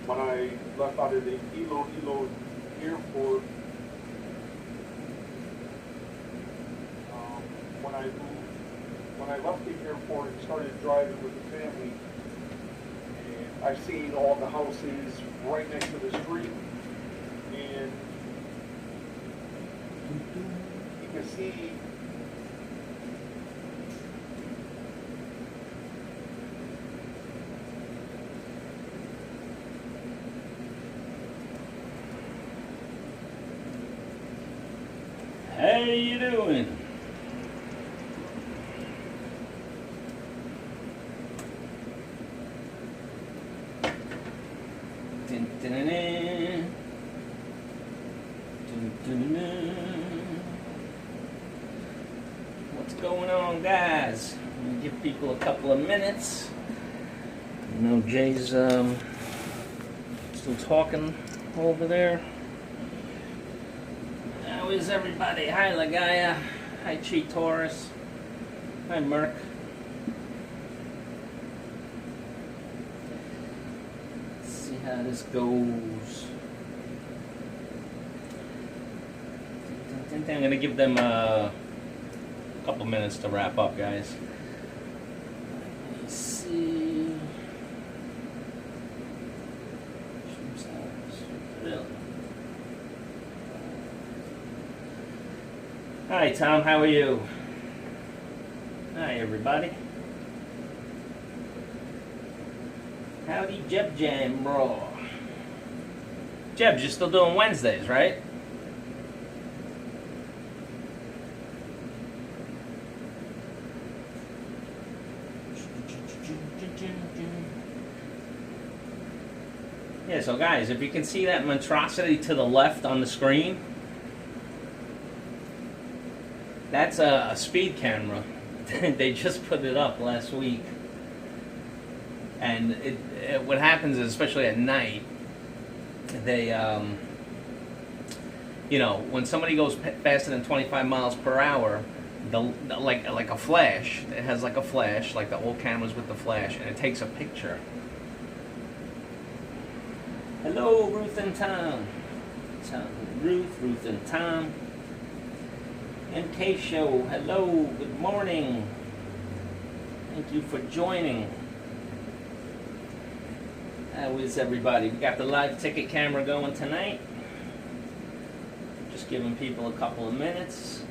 When I left out of the Elo airport, when I left the airport and started driving with the family, and I seen all the houses right next to the street, and you can see how you doing? What's going on, guys? I'm gonna give people a couple of minutes. I know Jay's still talking over there. How is everybody? Hi, Lagaya. Hi, Chi Taurus. Hi, Merc. Let's see how this goes. I'm going to give them a couple minutes to wrap up, guys. Let me see. Hi, Tom. How are you? Hi, everybody. Howdy, Jeb Jam, bro. Jebs, you're still doing Wednesdays, right? Yeah, so guys, if you can see that monstrosity to the left on the screen, that's a speed camera. They just put it up last week. And what happens is, especially at night, they, you know, when somebody goes faster than 25 miles per hour, like a flash, it has like a flash, like the old cameras with the flash, and it takes a picture. Hello, Ruth and Tom. Ruth and Tom. MK Show, hello, good morning. Thank you for joining. How is everybody? We got the live ticket camera going tonight. Just giving people a couple of minutes.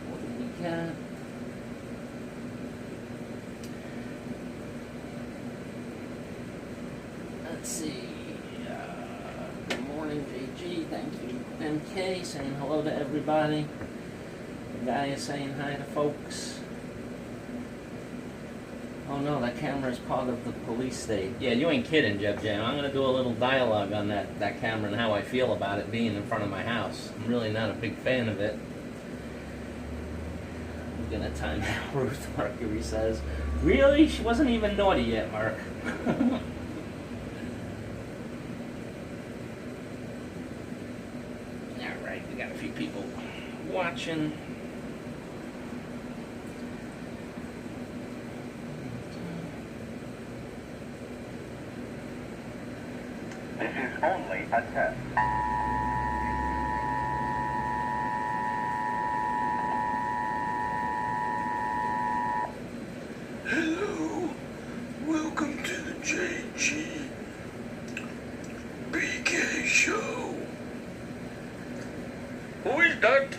What do we got? Let's see. Good morning, Jaygee. Thank you, MK, saying hello to everybody. The guy is saying hi to folks. Oh no, that camera is part of the police state. Yeah, you ain't kidding, Jeb Jam. I'm going to do a little dialogue on that camera and how I feel about it being in front of my house. I'm really not a big fan of it. I'm going to time out, Ruth Mercury says. Really? She wasn't even naughty yet, Mark. Alright, we got a few people watching. This is only a test. Hello, welcome to the Jaygee BK Show. Who is that?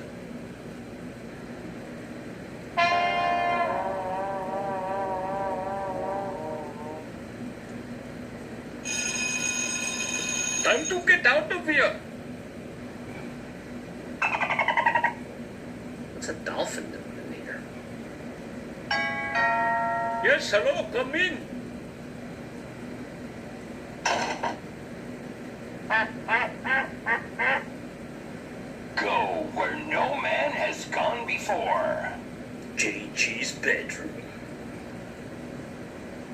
Time to get out of here. What's a dolphin doing in here? Yes, hello, come in. Go where no man has gone before. Jaygee's bedroom.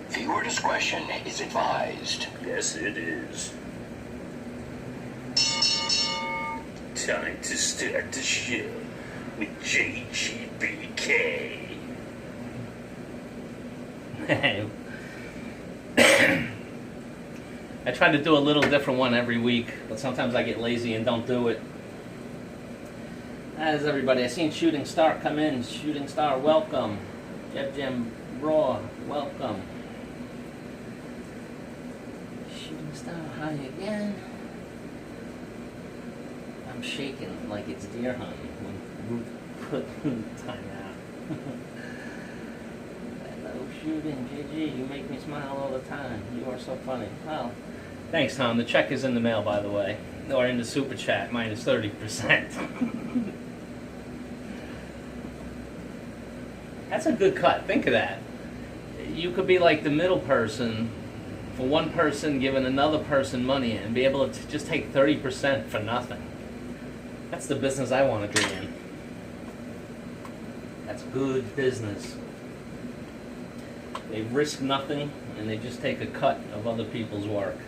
Viewer discretion is advised. Yes, it is. Time to start the show with JGBK. I try to do a little different one every week, but sometimes I get lazy and don't do it. As everybody, I seen Shooting Star come in. Shooting Star, welcome. Jeb Jim Raw, welcome. Shooting Star, hi again. I'm shaking like it's deer hunting when Ruth put time out. Hello, Shooting, JG, you make me smile all the time. You are so funny. Well, thanks, Tom. The check is in the mail, by the way. Or in the super chat, minus 30%. That's a good cut. Think of that. You could be like the middle person for one person giving another person money and be able to just take 30% for nothing. That's the business I want to be in. That's good business. They risk nothing and they just take a cut of other people's work.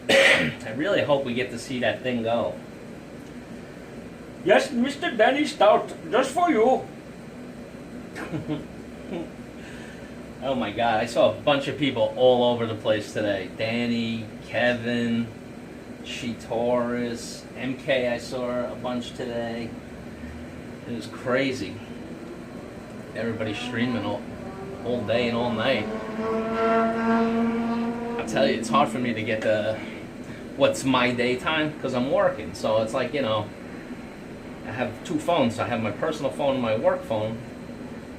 I really hope we get to see that thing go. Yes, Mr. Danny Stout, just for you. Oh my God, I saw a bunch of people all over the place today. Danny, Kevin, Shitoris, MK, I saw a bunch today. It was crazy. Everybody streaming all day and all night. I'll tell you, it's hard for me to get the what's my daytime because I'm working. So it's like, you know, I have two phones. I have my personal phone and my work phone.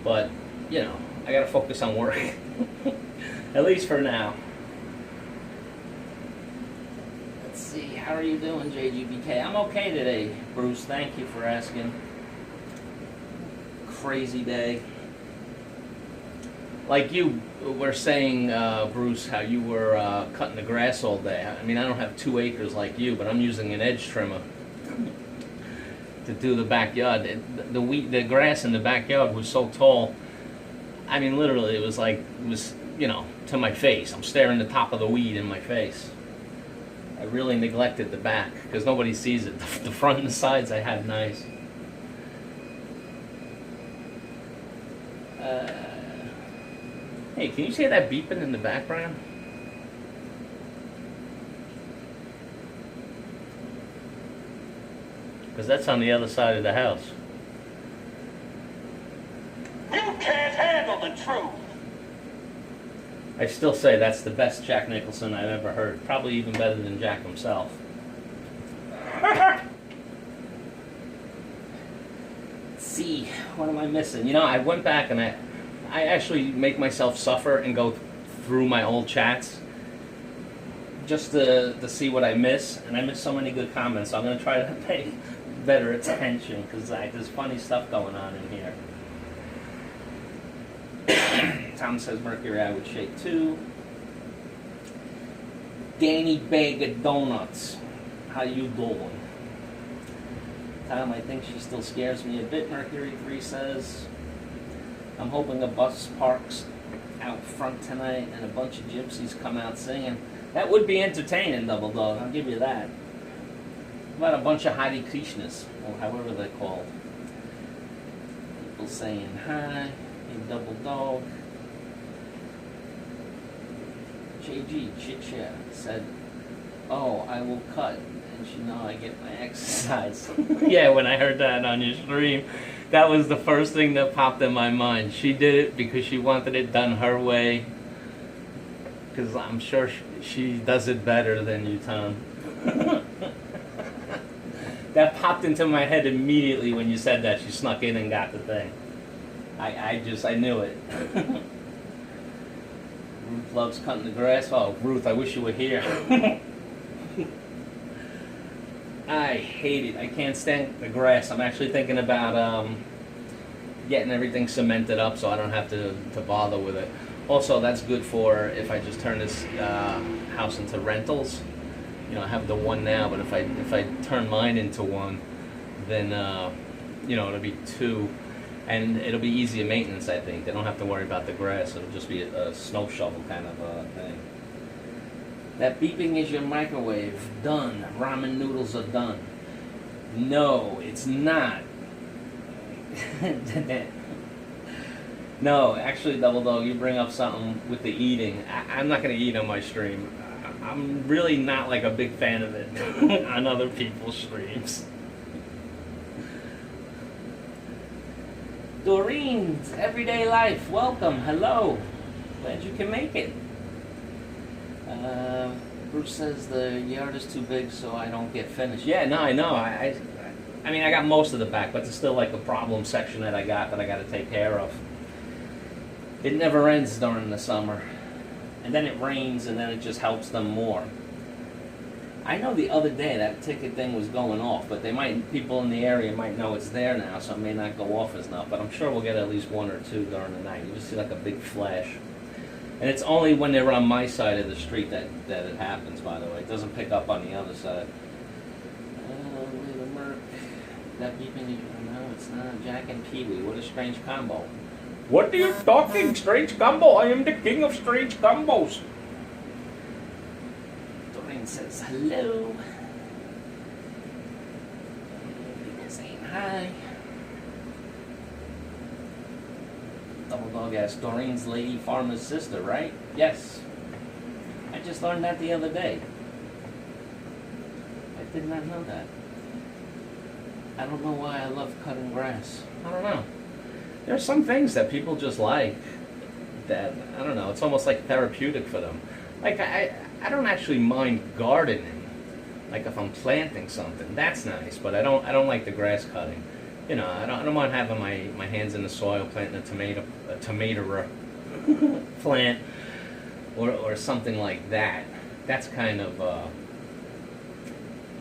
But, you know, I gotta focus on work. At least for now. Let's see, how are you doing, JGBK? I'm okay today, Bruce. Thank you for asking. Crazy day. Like you were saying, Bruce, how you were cutting the grass all day. I mean, I don't have 2 acres like you, but I'm using an edge trimmer to do the backyard. The grass in the backyard was so tall. I mean, literally, it was, you know, to my face. I'm staring the top of the weed in my face. I really neglected the back because nobody sees it. The front and the sides I had nice. Hey, can you see that beeping in the background? Because that's on the other side of the house. You can't handle the truth. I still say that's the best Jack Nicholson I've ever heard. Probably even better than Jack himself. Let's see, what am I missing? You know, I went back and I actually make myself suffer and go through my old chats just to see what I miss. And I miss so many good comments, so I'm going to try to pay better attention because there's funny stuff going on in here. Tom says Mercury I would shake too. Danny Bag of Donuts, how you doing? Tom, I think she still scares me a bit, Mercury 3 says. I'm hoping a bus parks out front tonight and a bunch of gypsies come out singing. That would be entertaining, Double Dog, I'll give you that. About a bunch of Hare Krishnas, or however they're called. People saying hi, hey Double Dog. JG, Chit Chat, said, oh, I will cut, and you know I get my exercise. Yeah, when I heard that on your stream, that was the first thing that popped in my mind. She did it because she wanted it done her way. Because I'm sure she does it better than you, Tom. That popped into my head immediately when you said that. She snuck in and got the thing. I knew it. Ruth loves cutting the grass. Oh, Ruth, I wish you were here. I hate it. I can't stand the grass. I'm actually thinking about getting everything cemented up so I don't have to bother with it. Also, that's good for if I just turn this house into rentals. You know, I have the one now, but if I turn mine into one, then you know, it'll be 2. And it'll be easier maintenance, I think. They don't have to worry about the grass. It'll just be a snow shovel kind of thing. That beeping is your microwave. Done. Ramen noodles are done. No, it's not. No, actually, Double Dog, you bring up something with the eating. I'm not going to eat on my stream. I'm really not like a big fan of it on other people's streams. Doreen's Everyday Life, welcome, hello. Glad you can make it. Bruce says the yard is too big so I don't get finished. Yeah, no, I know. I mean, I got most of the back, but there's still like a problem section that I got to take care of. It never ends during the summer. And then it rains and then it just helps them more. I know the other day that ticket thing was going off, but people in the area might know it's there now, so it may not go off as enough. But I'm sure we'll get at least one or two during the night. You just see like a big flash. And it's only when they're on my side of the street that it happens, by the way. It doesn't pick up on the other side. That beeping, no, it's not. Jack and Pee-wee, what a strange combo. What are you talking, strange combo? I am the king of strange combos. Doreen says hello. People saying hi. Double Dog asks, Doreen's lady farmer's sister, right? Yes. I just learned that the other day. I did not know that. I don't know why I love cutting grass. I don't know. There are some things that people just like that, I don't know, it's almost like therapeutic for them. Like, I don't actually mind gardening. Like, if I'm planting something, that's nice, but I don't like the grass cutting. You know, I don't mind having my hands in the soil, planting a tomato plant, or something like that. That's kind of,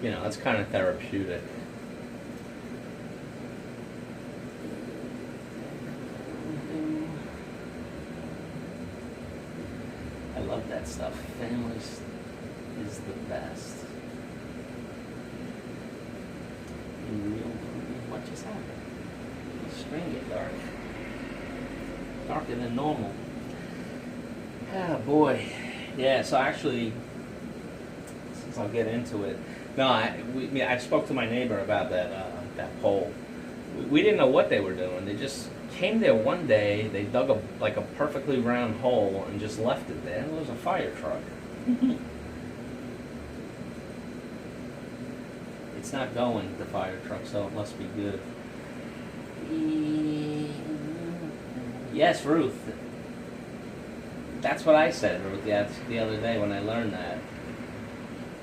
you know, that's kind of therapeutic. I love that stuff. Families is the best. What just happened? The screen get dark. Darker than normal. Ah, boy. Yeah, so actually, since I'll get into it. No, I spoke to my neighbor about that pole. We didn't know what they were doing. They just came there one day, they dug a perfectly round hole and just left it there. And there was a fire truck. It's not going, the fire truck, so it must be good. Yes, Ruth. That's what I said, Ruth, the other day when I learned that.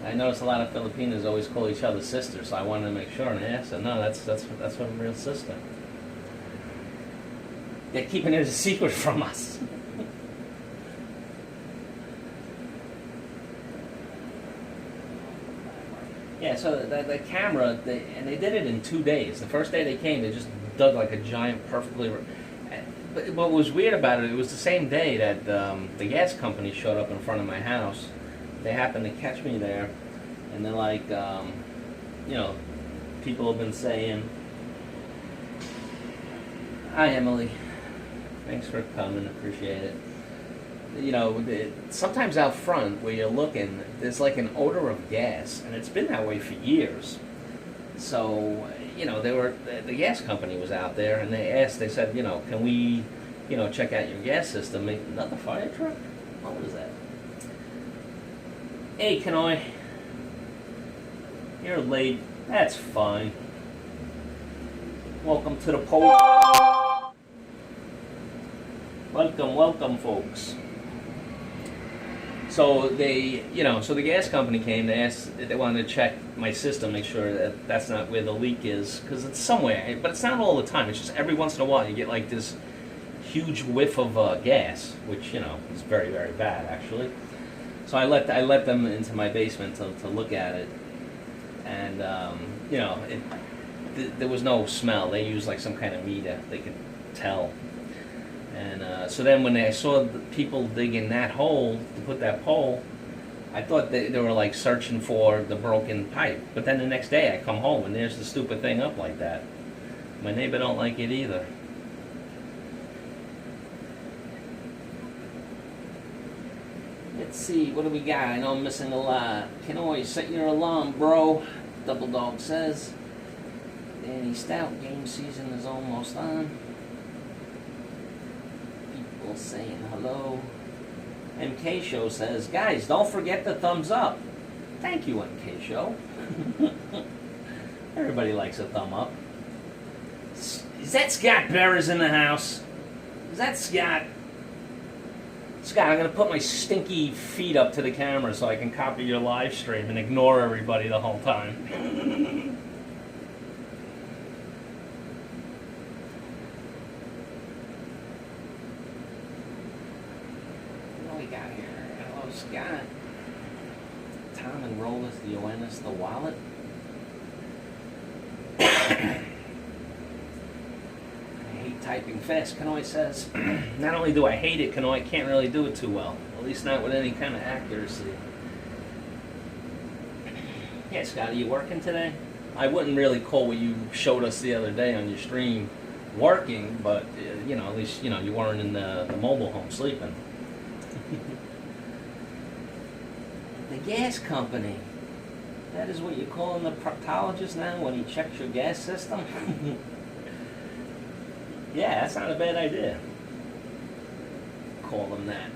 I noticed a lot of Filipinos always call each other sisters, so I wanted to make sure, and I asked them, no, that's a real sister. They're keeping it a secret from us. Yeah, so the camera, and they did it in 2 days. The first day they came, they just dug like a giant, perfectly. But what was weird about it was the same day that the gas company showed up in front of my house. They happened to catch me there, and they're like, you know, people have been saying, "Hi, Emily. Thanks for coming. Appreciate it." You know, sometimes out front where you're looking, there's like an odor of gas, and it's been that way for years. So, you know, the gas company was out there, and they said, you know, can we, you know, check out your gas system? Another fire truck? What was that? Hey, Kanoi. You're late. That's fine. Welcome to the poll. Welcome, folks. So so the gas company came. They wanted to check my system, make sure that that's not where the leak is, because it's somewhere. But it's not all the time. It's just every once in a while you get like this huge whiff of gas, which is very, very bad actually. So I let them into my basement to look at it, and there was no smell. They used like some kind of meter. They could tell. And so then when I saw the people digging that hole to put that pole, I thought they were like searching for the broken pipe. But then the next day I come home and there's the stupid thing up like that. My neighbor don't like it either. Let's see, what do we got? I know I'm missing a lot. Can always set your alarm, bro. Double Dog says. Danny Stout, game season is almost on. People saying hello. MK Show says, guys, don't forget the thumbs up. Thank you, MK Show. Everybody likes a thumb up. Is that Scott Bearers in the house? Is that Scott? Scott, I'm going to put my stinky feet up to the camera so I can copy your live stream and ignore everybody the whole time. What do we got here? Hello, Scott. Tom and Rollus, the Ioannis, the wallet. Typing fast. Kanoy says, not only do I hate it, Kanoy can't really do it too well. At least not with any kind of accuracy. Yeah, Scott, are you working today? I wouldn't really call what you showed us the other day on your stream working, but, at least, you weren't in the mobile home sleeping. The gas company. That is what you're calling the proctologist now when he checks your gas system? Yeah, that's not a bad idea. Call them that.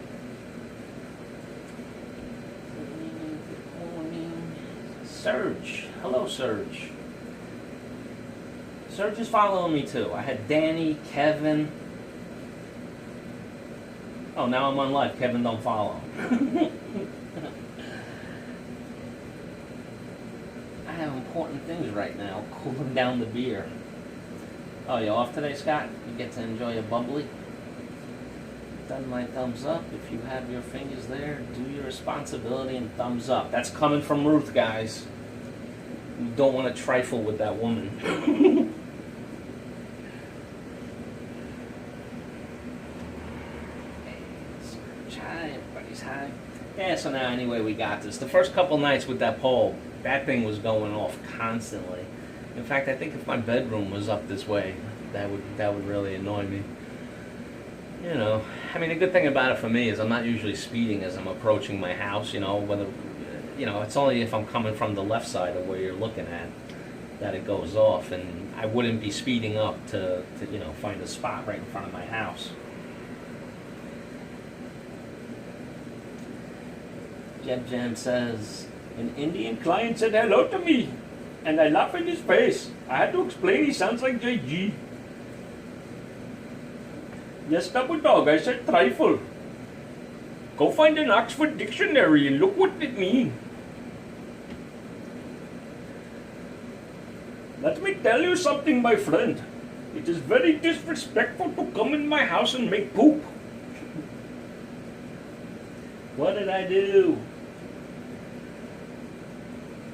Good morning. Serge. Hello, Serge. Serge is following me too. I had Danny, Kevin. Oh, now I'm on live. Kevin, don't follow. I have important things right now. Cooling down the beer. Oh, you off today, Scott? You get to enjoy a bubbly? Done my thumbs up. If you have your fingers there, do your responsibility and thumbs up. That's coming from Ruth, guys. You don't want to trifle with that woman. Hi, everybody's high. Yeah, so now anyway we got this. The first couple nights with that pole, that thing was going off constantly. In fact, I think if my bedroom was up this way, that would really annoy me. I mean, the good thing about it for me is I'm not usually speeding as I'm approaching my house. Whether, it's only if I'm coming from the left side of where you're looking at that it goes off, and I wouldn't be speeding up to find a spot right in front of my house. Jeb Jam says, an Indian client said hello to me. And I laughed in his face. I had to explain he sounds like Jaygee. Yes, Double Dog, I said trifle. Go find an Oxford dictionary and look what it means. Let me tell you something, my friend. It is very disrespectful to come in my house and make poop. What did I do?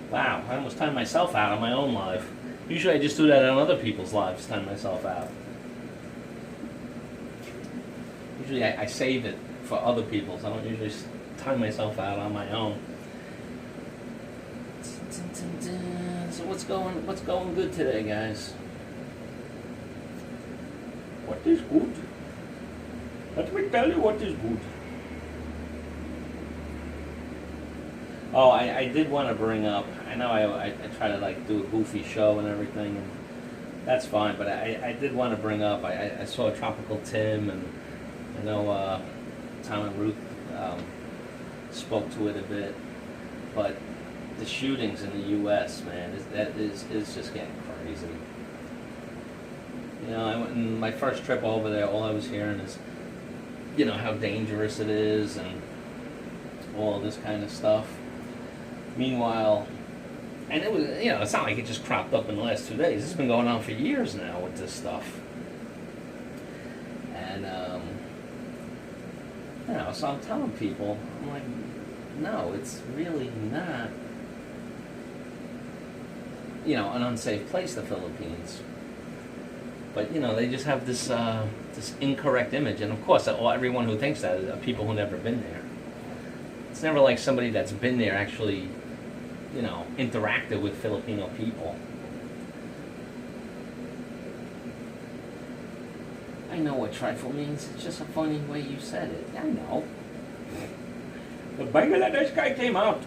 Wow, I almost timed myself out on my own live. Usually I just do that on other people's lives, time myself out. Usually I save it for other people's. I don't usually time myself out on my own. So what's going good today, guys? What is good? Let me tell you what is good. Oh, I did want to bring up, I know I try to do a goofy show and everything, and that's fine, but I did want to bring up, I saw Tropical Tim, and I know Tom and Ruth spoke to it a bit, but the shootings in the U.S., man, is just getting crazy. I went on my first trip over there, all I was hearing is, how dangerous it is, and all this kind of stuff. Meanwhile, and it was, it's not like it just cropped up in the last 2 days. It's been going on for years now with this stuff. And, so I'm telling people, I'm like, no, it's really not, an unsafe place, the Philippines. But, they just have this this incorrect image. And, of course, everyone who thinks that are people who never been there. It's never like somebody that's been there actually, interacted with Filipino people. I know what trifle means. It's just a funny way you said it. I know. The Bangladesh guy came out.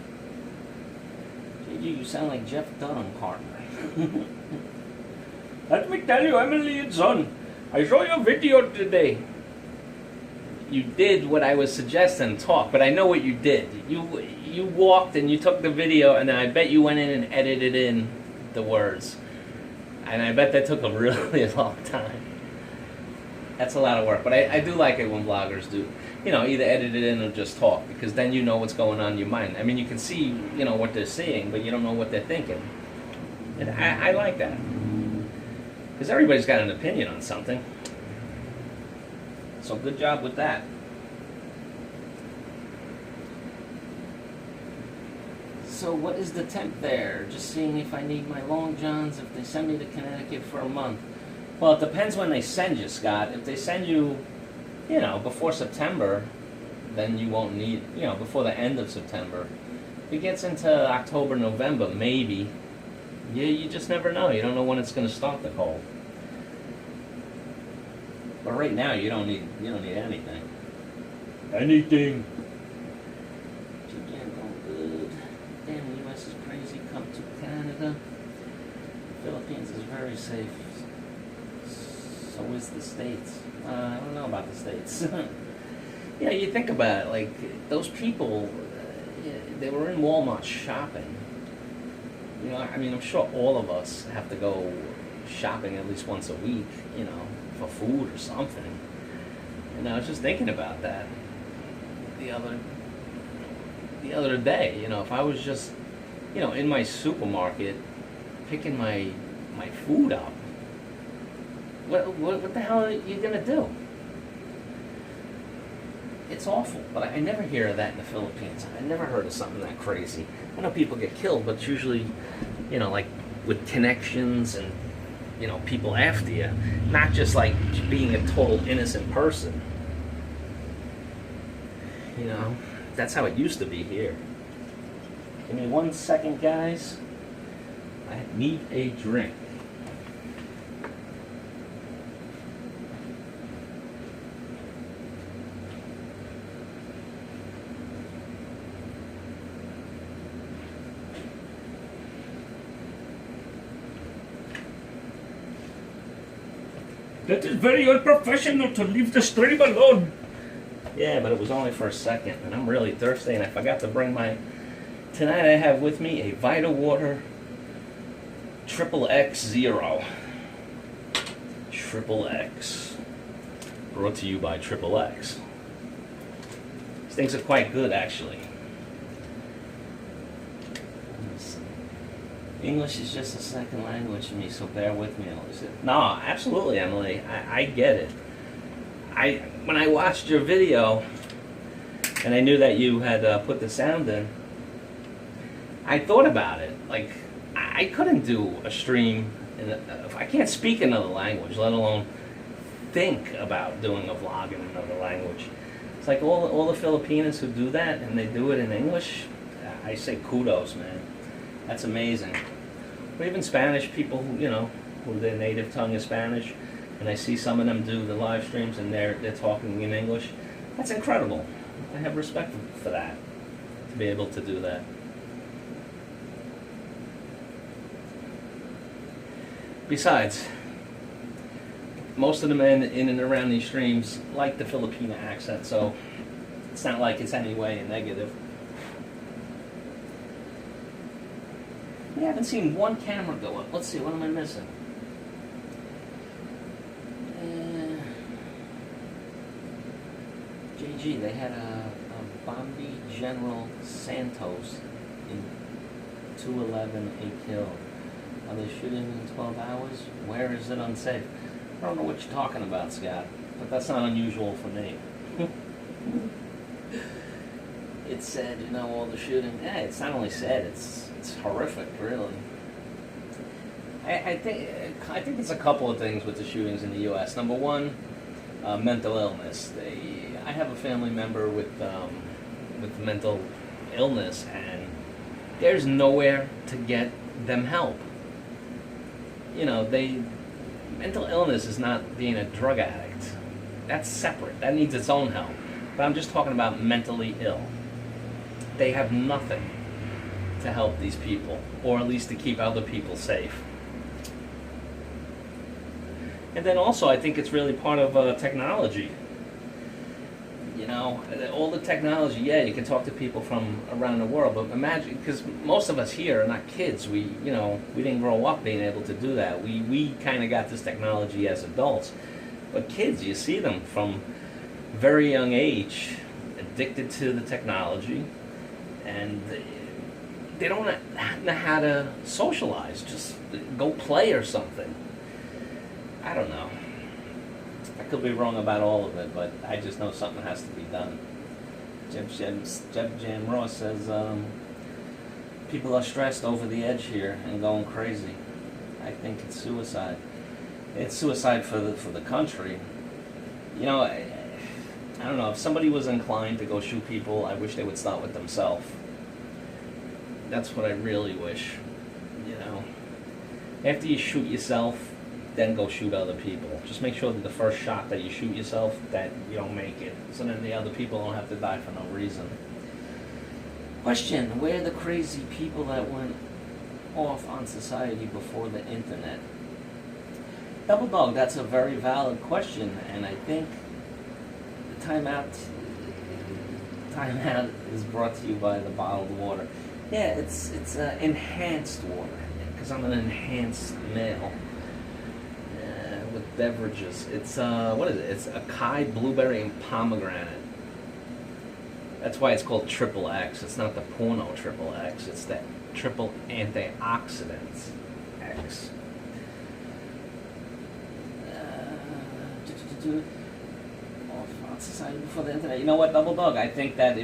Jaygee, you sound like Jeff Dunham partner. Let me tell you, Emily and son, I saw your video today. You did what I was suggesting, talk, but I know what you did. You walked and you took the video, and then I bet you went in and edited in the words. And I bet that took a really long time. That's a lot of work, but I do like it when bloggers do, either edit it in or just talk, because then you know what's going on in your mind. I mean, you can see, what they're seeing, but you don't know what they're thinking. And I like that, because everybody's got an opinion on something. So good job with that. So what is the temp there? Just seeing if I need my long johns, if they send me to Connecticut for a month. Well, it depends when they send you, Scott. If they send you, before September, then you won't need, before the end of September. If it gets into October, November, maybe. Yeah, you just never know. You don't know when it's going to start the cold. But right now, you don't need anything. Anything. Again, going good. Damn, the U.S. is crazy. Come to Canada. Philippines is very safe. So is the States. I don't know about the States. You think about it, like, those people, they were in Walmart shopping. I'm sure all of us have to go shopping at least once a week, for food or something. And I was just thinking about that the other day. If I was just, in my supermarket picking my food up, what the hell are you gonna do? It's awful, but I never hear of that in the Philippines. I never heard of something that crazy. I know people get killed, but it's usually, like with connections and, people after you, not just like being a total innocent person. That's how it used to be here. Give me 1 second, guys. I need a drink. That is very unprofessional to leave the stream alone. Yeah, but it was only for a second, and I'm really thirsty, and I forgot to bring my... Tonight I have with me a Vita Water Triple X0. Triple X. Brought to you by Triple X. These things are quite good, actually. English is just a second language to me, so bear with me. No, absolutely, Emily. I get it. When I watched your video, and I knew that you had put the sound in, I thought about it. Like, I couldn't do a stream, if I can't speak another language, let alone think about doing a vlog in another language. It's like all the Filipinos who do that, and they do it in English, I say kudos, man. That's amazing. Or even Spanish people who their native tongue is Spanish, and I see some of them do the live streams and they're talking in English. That's incredible. I have respect for that, to be able to do that. Besides, most of the men in and around these streams like the Filipino accent, so it's not like it's any way a negative. I haven't seen one camera go up. Let's see, what am I missing? Jaygee, they had a Bombay General Santos in 211, a kill. Are they shooting in 12 hours? Where is it unsafe? I don't know what you're talking about, Scott, but that's not unusual for me. It said, all the shooting. It's not only said, it's horrific, really. I think it's a couple of things with the shootings in the U.S. Number one, mental illness. I have a family member with mental illness, and there's nowhere to get them help. Mental illness is not being a drug addict. That's separate. That needs its own help. But I'm just talking about mentally ill. they have nothing to help these people, or at least to keep other people safe. And then also, I think it's really part of technology. You know, all the technology, yeah, you can talk to people from around the world, but imagine, because most of us here are not kids. We didn't grow up being able to do that. We kind of got this technology as adults. But kids, you see them from very young age, addicted to the technology, and they don't know how to socialize. Just go play or something. I don't know. I could be wrong about all of it, but I just know something has to be done. Jeb Jam Ross says people are stressed over the edge here and going crazy. I think it's suicide. It's suicide for the country. You know, I don't know. If somebody was inclined to go shoot people, I wish they would start with themselves. That's what I really wish. You know, after you shoot yourself, then go shoot other people. Just make sure that the first shot that you shoot yourself, that you don't make it, so then the other people don't have to die for no reason. Question: where are the crazy people that went off on society before the internet? Double Dog, that's a very valid question, and I think the timeout is brought to you by the bottled water. Yeah, it's enhanced water, because I'm an enhanced male. With beverages. It's what is it? It's acai, blueberry, and pomegranate. That's why it's called Triple X. It's not the porno Triple X. It's that triple antioxidants X. Off on society before the internet. You know what, Double Dog? I think that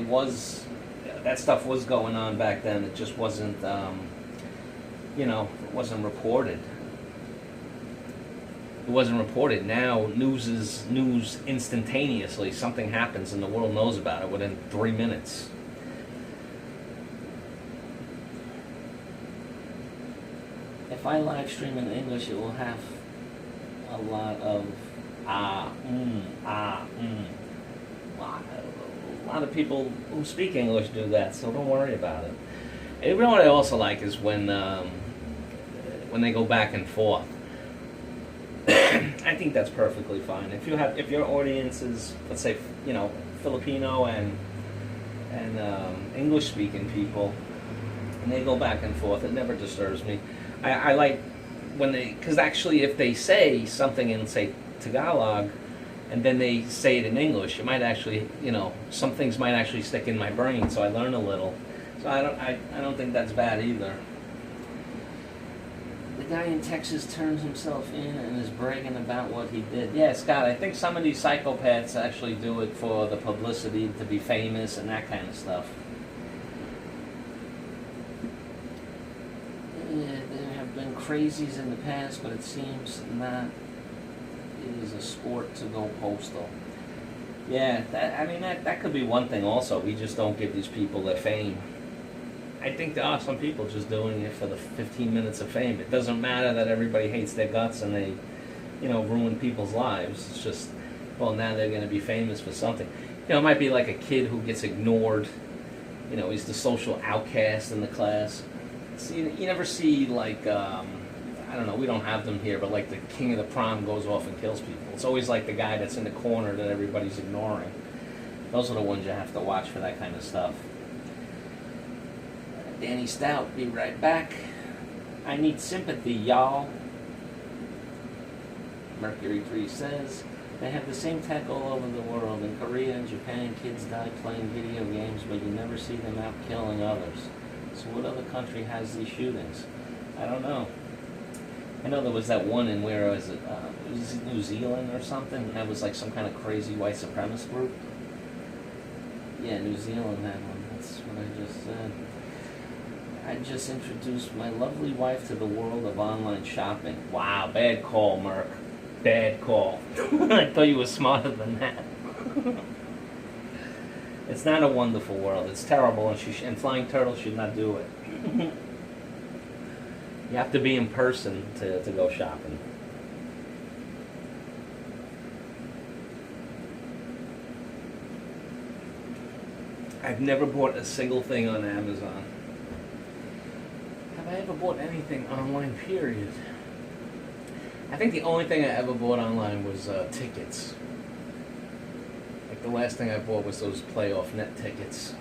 that stuff was going on back then. It just wasn't, it wasn't reported. It wasn't reported. Now, news is news instantaneously. Something happens and the world knows about it within 3 minutes. If I live stream in English, it will have a lot of A lot of people who speak English do that, so don't worry about it. And you know what I also like is when they go back and forth. I think that's perfectly fine. If your audience is, let's say, Filipino and English speaking people, and they go back and forth, it never disturbs me. I like when because actually if they say something in, say, Tagalog, and then they say it in English, it might actually, some things might actually stick in my brain, so I learn a little. So I don't think that's bad either. The guy in Texas turns himself in and is bragging about what he did. Yeah, Scott, I think some of these psychopaths actually do it for the publicity, to be famous and that kind of stuff. Yeah, there have been crazies in the past, but it seems not. It is a sport to go postal. Yeah, that could be one thing also. We just don't give these people their fame. I think there are some people just doing it for the 15 minutes of fame. It doesn't matter that everybody hates their guts and they, ruin people's lives. It's just, well, now they're going to be famous for something. It might be like a kid who gets ignored. He's the social outcast in the class. See, you never see, like, I don't know, we don't have them here, but like the king of the prom goes off and kills people. It's always like the guy that's in the corner that everybody's ignoring. Those are the ones you have to watch for that kind of stuff. Danny Stout, be right back. I need sympathy, y'all. Mercury 3 says, they have the same tech all over the world. In Korea and Japan, kids die playing video games, but you never see them out killing others. So what other country has these shootings? I don't know. I know there was that one in where was it New Zealand or something? That was like some kind of crazy white supremacist group. Yeah, New Zealand had one. That's what I just said. I just introduced my lovely wife to the world of online shopping. Wow, bad call, Merc. Bad call. I thought you were smarter than that. It's not a wonderful world. It's terrible, and Flying Turtle should not do it. You have to be in person to go shopping. I've never bought a single thing on Amazon. Have I ever bought anything online, period? I think the only thing I ever bought online was tickets. Like the last thing I bought was those playoff net tickets,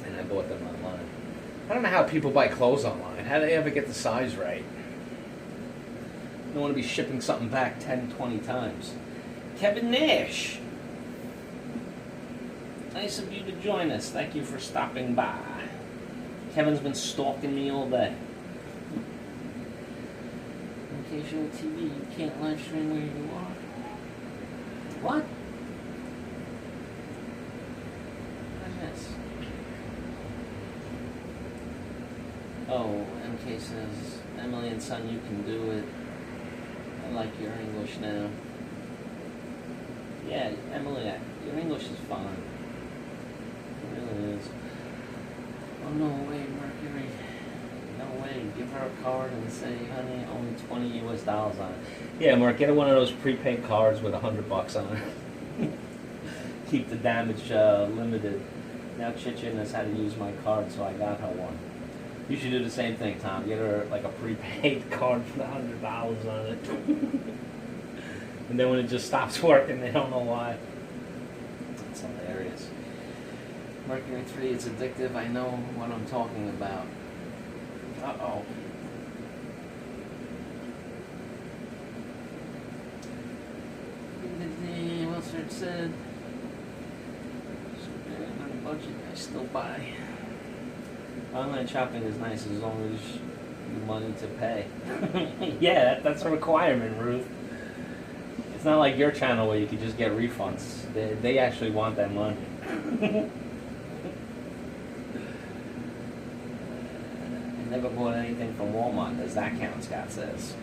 and I bought them online. I don't know how people buy clothes online. How do they ever get the size right? You don't want to be shipping something back 10, 20 times. Kevin Nash. Nice of you to join us. Thank you for stopping by. Kevin's been stalking me all day. In case you're on TV, you can't live stream where you are. What? Yes. Oh, MK says, Emily and son, you can do it. I like your English now. Yeah, Emily, your English is fine. It really is. Oh, no way, Mercury. No way. Give her a card and say, honey, only $20 US on it. Yeah, Mark, get her one of those prepaid cards with $100 on it. Keep the damage limited. Now Chicha knows how to use my card, so I got her one. You should do the same thing, Tom. Get her like a prepaid card for the $100 on it. And then when it just stops working, they don't know why. That's hilarious. Mercury 3, it's addictive. I know what I'm talking about. Uh-oh. Wilson said, on a budget, I still buy. Online shopping is nice as long as you money to pay. Yeah, that's a requirement, Ruth. It's not like your channel where you could just get refunds. They actually want that money. I never bought anything from Walmart. Does that count? Scott says.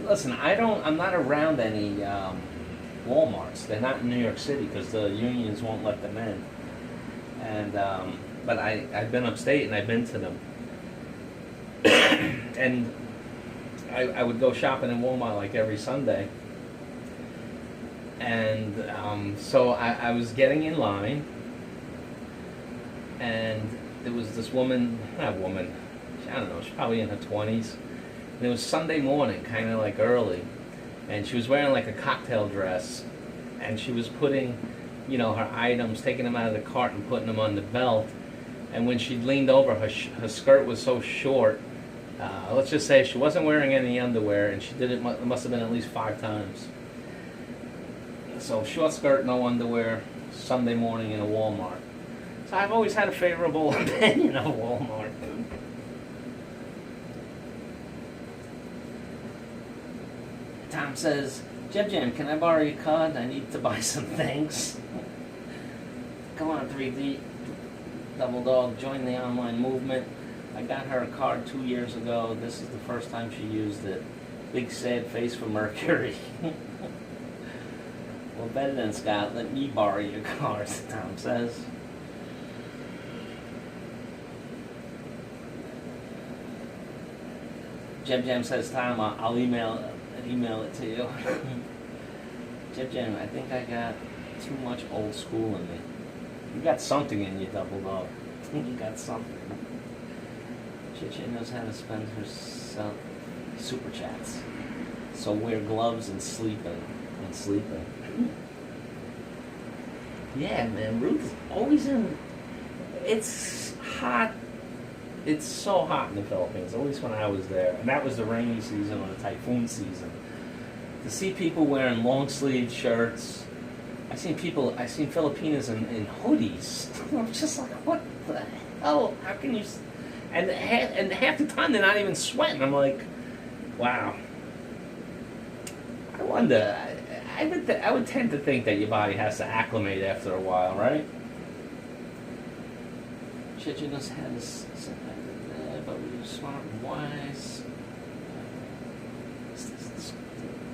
Listen. I'm not around any Walmarts. They're not in New York City because the unions won't let them in. And but I've been upstate and I've been to them. And I would go shopping in Walmart like every Sunday. And so I was getting in line, and there was this woman, I don't know, she's probably in her 20s. And it was Sunday morning, kind of like early, and she was wearing like a cocktail dress, and she was putting, her items, taking them out of the cart and putting them on the belt. And when she leaned over, her skirt was so short. Let's just say she wasn't wearing any underwear, and she did it. It must have been at least 5 times. So short skirt, no underwear, Sunday morning in a Walmart. So I've always had a favorable opinion of Walmart. Tom says, Jim, can I borrow your card? I need to buy some things. Come on, 3D. Double Dog, join the online movement. I got her a card 2 years ago. This is the first time she used it. Big sad face for Mercury. Well, better than Scott. Let me borrow your card, Tom says. Jim says, Tom, I'll email it to you. Jim, I think I got too much old school in me. You got something in you, Double Dog. You got something. Chicha knows how to spend her super chats. So wear gloves and sleeping. Yeah, man, Ruth's always in. It's hot. It's so hot in the Philippines, at least when I was there. And that was the rainy season or the typhoon season. To see people wearing long sleeve shirts. I've seen Filipinas in hoodies. I'm just like, what the hell? How can you? And half the time they're not even sweating. I'm like, wow. I wonder. I would tend to think that your body has to acclimate after a while, right? Chicha knows how to set that, but we're smart and wise.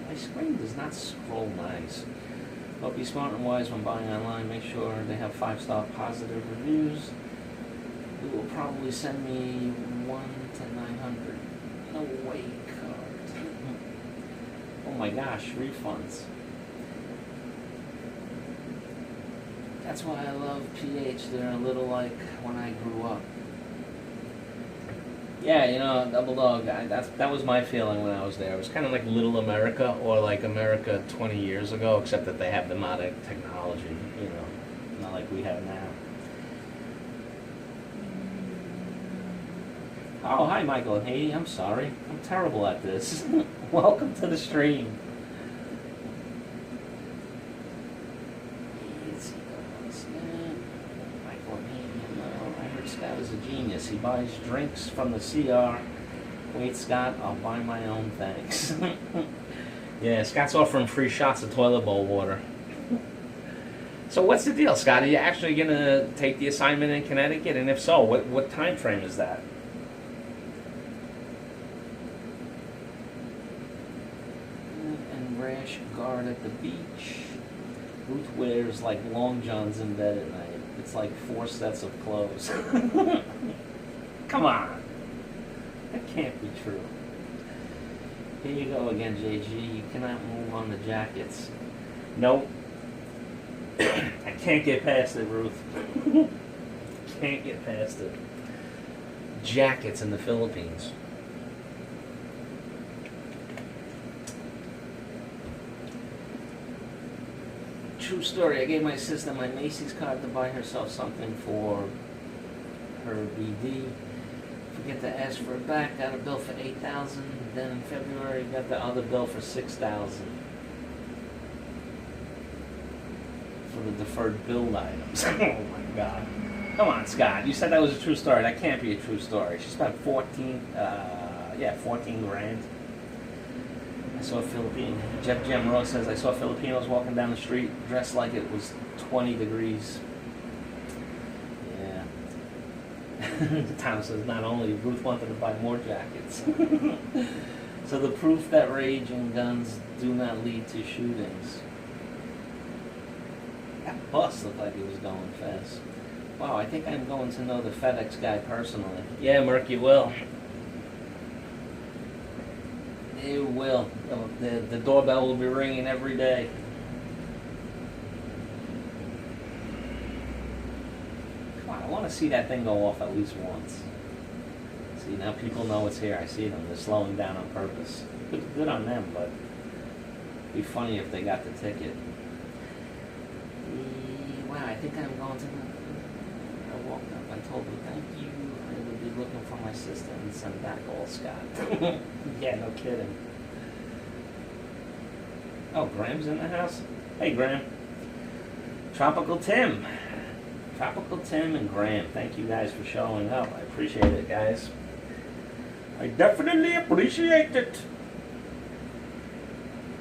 My screen does not scroll nice. But be smart and wise when buying online. Make sure they have 5-star positive reviews. It will probably send me 1 to 900. No way, card. Oh my gosh, refunds. That's why I love PH. They're a little like when I grew up. Yeah, you know, Double Dog, that was my feeling when I was there. It was kind of like Little America or like America 20 years ago, except that they have the modern technology, you know, not like we have now. Oh, hi, Michael and Haiti. I'm sorry. I'm terrible at this. Welcome to the stream. Michael and Haiti, hello. I heard Scott is a genius. He buys drinks from the CR. Wait, Scott, I'll buy my own, thanks. Yeah, Scott's offering free shots of toilet bowl water. So what's the deal, Scott? Are you actually going to take the assignment in Connecticut? And if so, what time frame is that? And rash guard at the beach. Ruth wears like long johns in bed at night. It's like 4 sets of clothes. Come on. That can't be true. Here you go again, Jaygee. You cannot move on the jackets. Nope. I can't get past it, Ruth. Can't get past it. Jackets in the Philippines. True story. I gave my sister my Macy's card to buy herself something for her BD. Forget to ask for it back. Got a bill for $8,000. Then in February, got the other bill for $6,000 for the deferred billed items. Oh my God! Come on, Scott. You said that was a true story. That can't be a true story. She spent 14 grand. I saw a Filipino. Jeff Gemro says, I saw Filipinos walking down the street dressed like it was 20 degrees. Yeah. Tom says, not only Ruth wanted to buy more jackets. So the proof that rage and guns do not lead to shootings. That bus looked like it was going fast. Wow, I think I'm going to know the FedEx guy personally. Yeah, Merc, you will. It will. The doorbell will be ringing every day. Come on, I want to see that thing go off at least once. See, now people know it's here. I see them. They're slowing down on purpose. Good on them, but it'd be funny if they got the ticket. Wow, I think I'm going to... I walked up. I told them, thank you. I would be looking for my sister and send back all Scott. Yeah, no kidding. Oh, Graham's in the house? Hey, Graham. Tropical Tim. Tropical Tim and Graham. Thank you guys for showing up. I appreciate it, guys. I definitely appreciate it.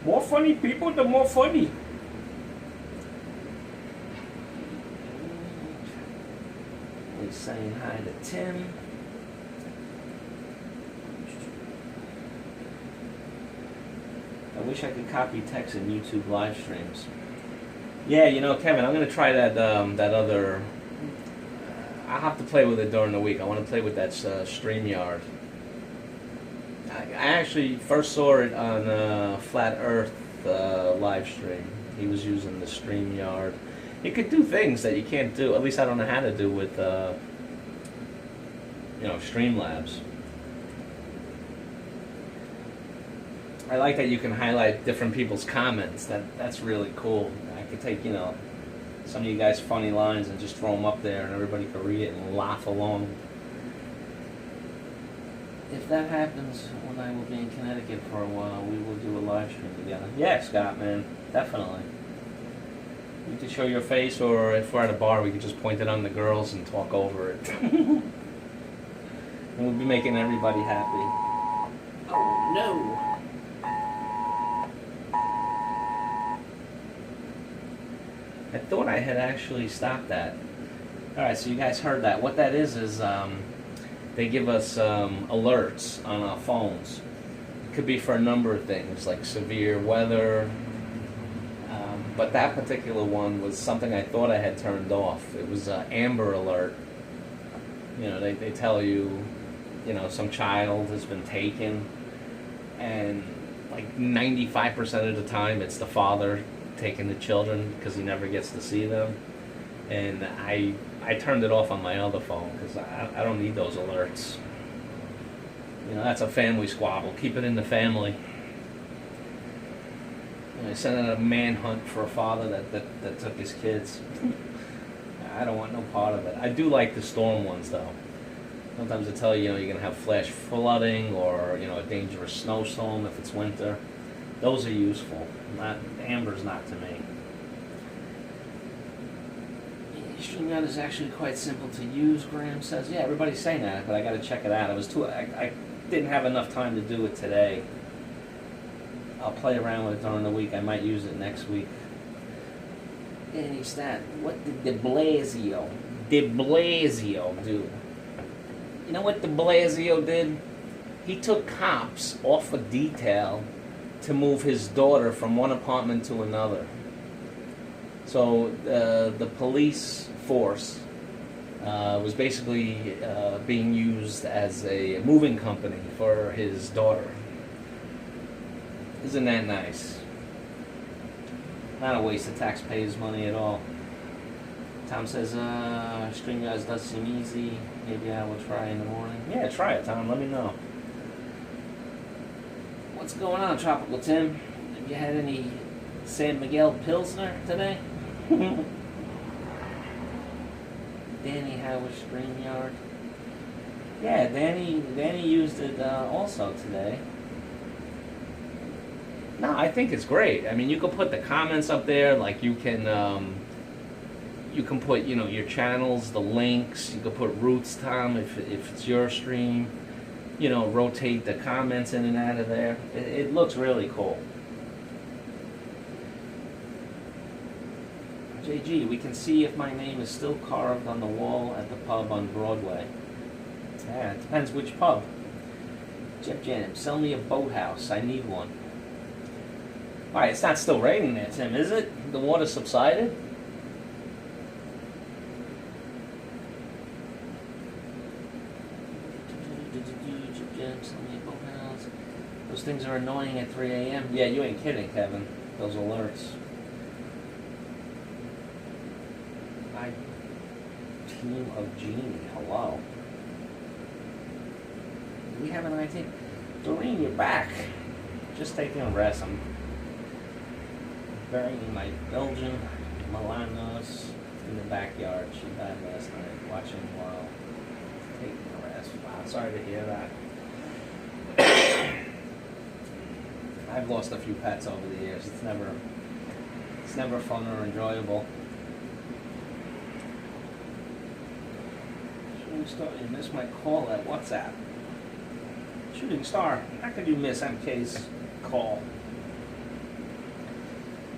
More funny people, the more funny. He's saying hi to Tim. I wish I could copy text in YouTube live streams. Yeah, you know, Kevin, I'm gonna try that that other. I'll have to play with it during the week. I want to play with that StreamYard. I actually first saw it on Flat Earth live stream. He was using the StreamYard. You could do things that you can't do. At least I don't know how to do with Streamlabs. I like that you can highlight different people's comments. That's really cool. I could take, some of you guys' funny lines and just throw them up there and everybody can read it and laugh along. If that happens, when I will be in Connecticut for a while, we will do a live stream together. Yeah, Scott, man. Definitely. You can show your face, or if we're at a bar, we could just point it on the girls and talk over it. And we'll be making everybody happy. Oh, no. I thought I had actually stopped that. Alright, so you guys heard that. What that is they give us alerts on our phones. It could be for a number of things, like severe weather. But that particular one was something I thought I had turned off. It was an Amber Alert. They tell you, some child has been taken, and like 95% of the time it's the father taking the children because he never gets to see them. and I turned it off on my other phone because I don't need those alerts. You know, that's a family squabble. Keep it in the family. You know, sending a manhunt for a father that took his kids. I don't want no part of it. I do like the storm ones though. Sometimes they tell you, you know, you're gonna have flash flooding or, you know, a dangerous snowstorm if it's winter. Those are useful. Amber's not to me. StreamYard is actually quite simple to use, Graham says. Yeah, everybody's saying that, but I got to check it out. I didn't have enough time to do it today. I'll play around with it during the week. I might use it next week. Danny Stat, what did de Blasio do? You know what de Blasio did? He took cops off a detail to move his daughter from one apartment to another. So the police force was basically being used as a moving company for his daughter. Isn't that nice? Not a waste of taxpayers' money at all. Tom says, StreamYard does seem easy. Maybe I will try in the morning. Yeah, try it, Tom. Let me know. What's going on, Tropical Tim? Have you had any San Miguel Pilsner today? Danny, how was StreamYard? Yeah, Danny used it also today. No, I think it's great. I mean, you can put the comments up there, like you can put, you know, your channels, the links. You can put roots, Tom, if it's your stream. You know, rotate the comments in and out of there. It looks really cool. JG, we can see if my name is still carved on the wall at the pub on Broadway. Yeah, it depends which pub. Jeff Jam, sell me a boathouse. I need one. Alright, it's not still raining there, Tim, is it? The water subsided? Those things are annoying at 3 a.m. Yeah, you ain't kidding, Kevin. Those alerts. My team of Genie, hello. Do we have an IT? Doreen, you're back. Just taking a rest. I'm burying my Belgian Milanos in the backyard. She died last night, watching while taking a rest. Wow, sorry to hear that. I've lost a few pets over the years. It's never fun or enjoyable. Shooting Star, you missed my call at WhatsApp. Shooting Star, how could you miss MK's call?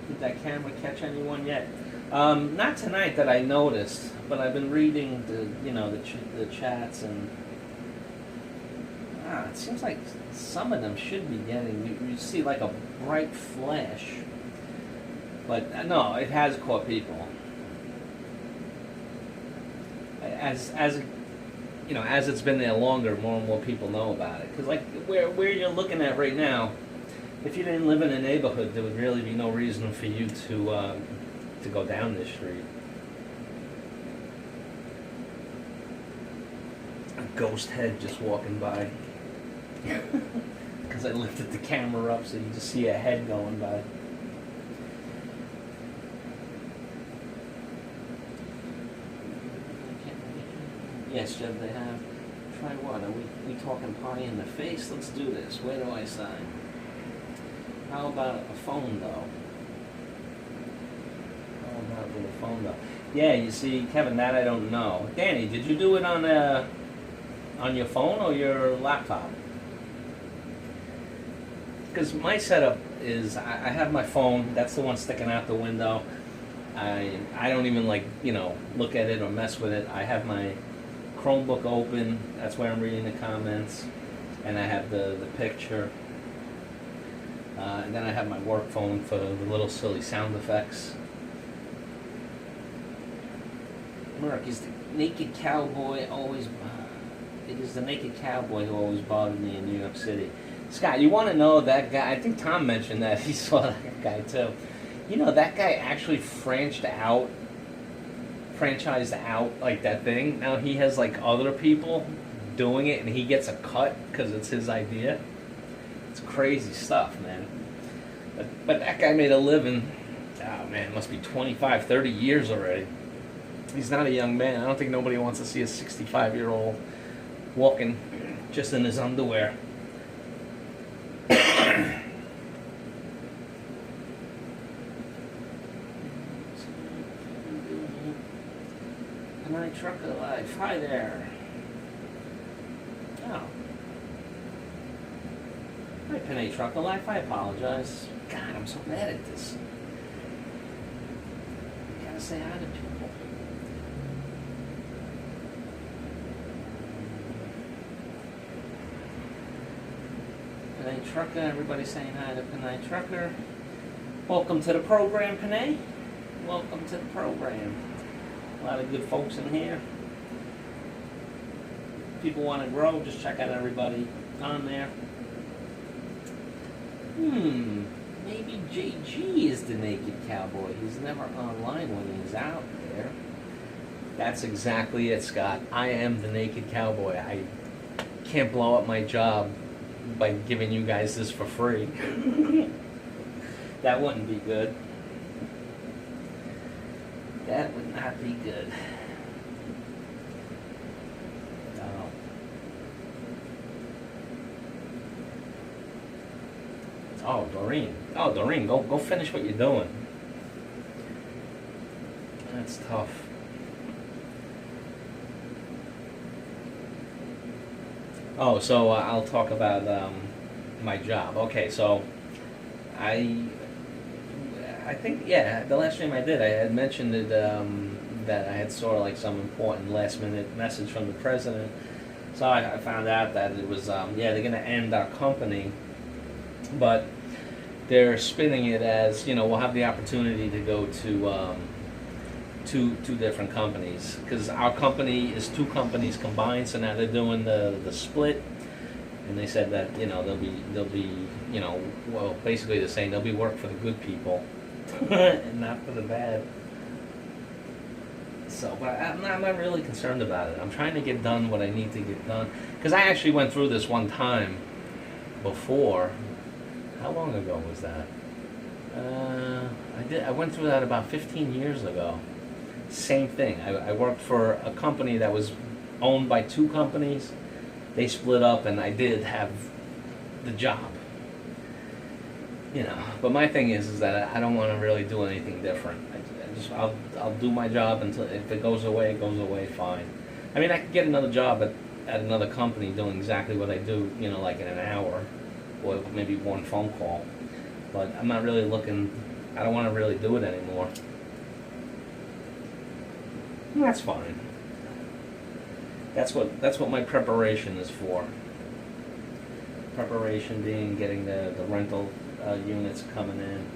Did that camera catch anyone yet? Not tonight that I noticed, but I've been reading the chats and it seems like some of them should be getting. You see like a bright flash, but no, it has caught people. As it's been there longer, more and more people know about it. Because like where you're looking at right now, if you didn't live in a neighborhood, there would really be no reason for you to go down this street. A ghost head just walking by. Because I lifted the camera up so you just see a head going by. Yes, Jeb, they have. Try what? Are we talking pie in the face? Let's do this. Where do I sign? How about a phone, though? How about with a phone, though? Yeah, you see, Kevin, that I don't know. Danny, did you do it on your phone or your laptop? Because my setup is, I have my phone, that's the one sticking out the window. I don't even look at it or mess with it. I have my Chromebook open, that's where I'm reading the comments, and I have the picture. And then I have my work phone for the little silly sound effects. Merc, is the naked cowboy always... It is the naked cowboy who always bothered me in New York City. Scott, you want to know that guy? I think Tom mentioned that. He saw that guy too. You know, that guy actually branched out franchised out like that thing. Now he has like other people doing it, and he gets a cut because it's his idea. It's crazy stuff, man. But that guy made a living. Oh man, it must be 25, 30 years already. He's not a young man. I don't think nobody wants to see a 65-year-old walking just in his underwear. My trucker life. Hi there. Oh. Hi, Panay Trucker Life. I apologize. God, I'm so bad at this. You gotta say hi to people. Panay Trucker. Everybody saying hi to Panay Trucker. Welcome to the program, Panay. Welcome to the program. A lot of good folks in here. If people want to grow, just check out everybody on there. Maybe Jaygee is the naked cowboy. He's never online when he's out there. That's exactly it, Scott. I am the naked cowboy. I can't blow up my job by giving you guys this for free. That wouldn't be good. That would not be good. No. Oh, Doreen. Oh, Doreen, go finish what you're doing. That's tough. Oh, so I'll talk about my job. Okay, so I think, yeah, the last stream I did, I had mentioned it, that I had sort of like some important last-minute message from the president. So I found out that it was, yeah, they're going to end our company, but they're spinning it as, you know, we'll have the opportunity to go to two different companies, because our company is two companies combined. So now they're doing the split, and they said that, you know, they'll be, you know, well, basically they're saying there'll be work for the good people. And not for the bad. So, but I'm not really concerned about it. I'm trying to get done what I need to get done. Because I actually went through this one time before. How long ago was that? I went through that about 15 years ago. Same thing. I worked for a company that was owned by two companies. They split up, and I did have the job. You know, but my thing is that I don't want to really do anything different. I'll do my job until, if it goes away, fine. I mean, I could get another job at another company doing exactly what I do, you know, like in an hour, or maybe one phone call. But I'm not really looking. I don't want to really do it anymore. And that's fine. That's what my preparation is for. Preparation being getting the rental units coming in,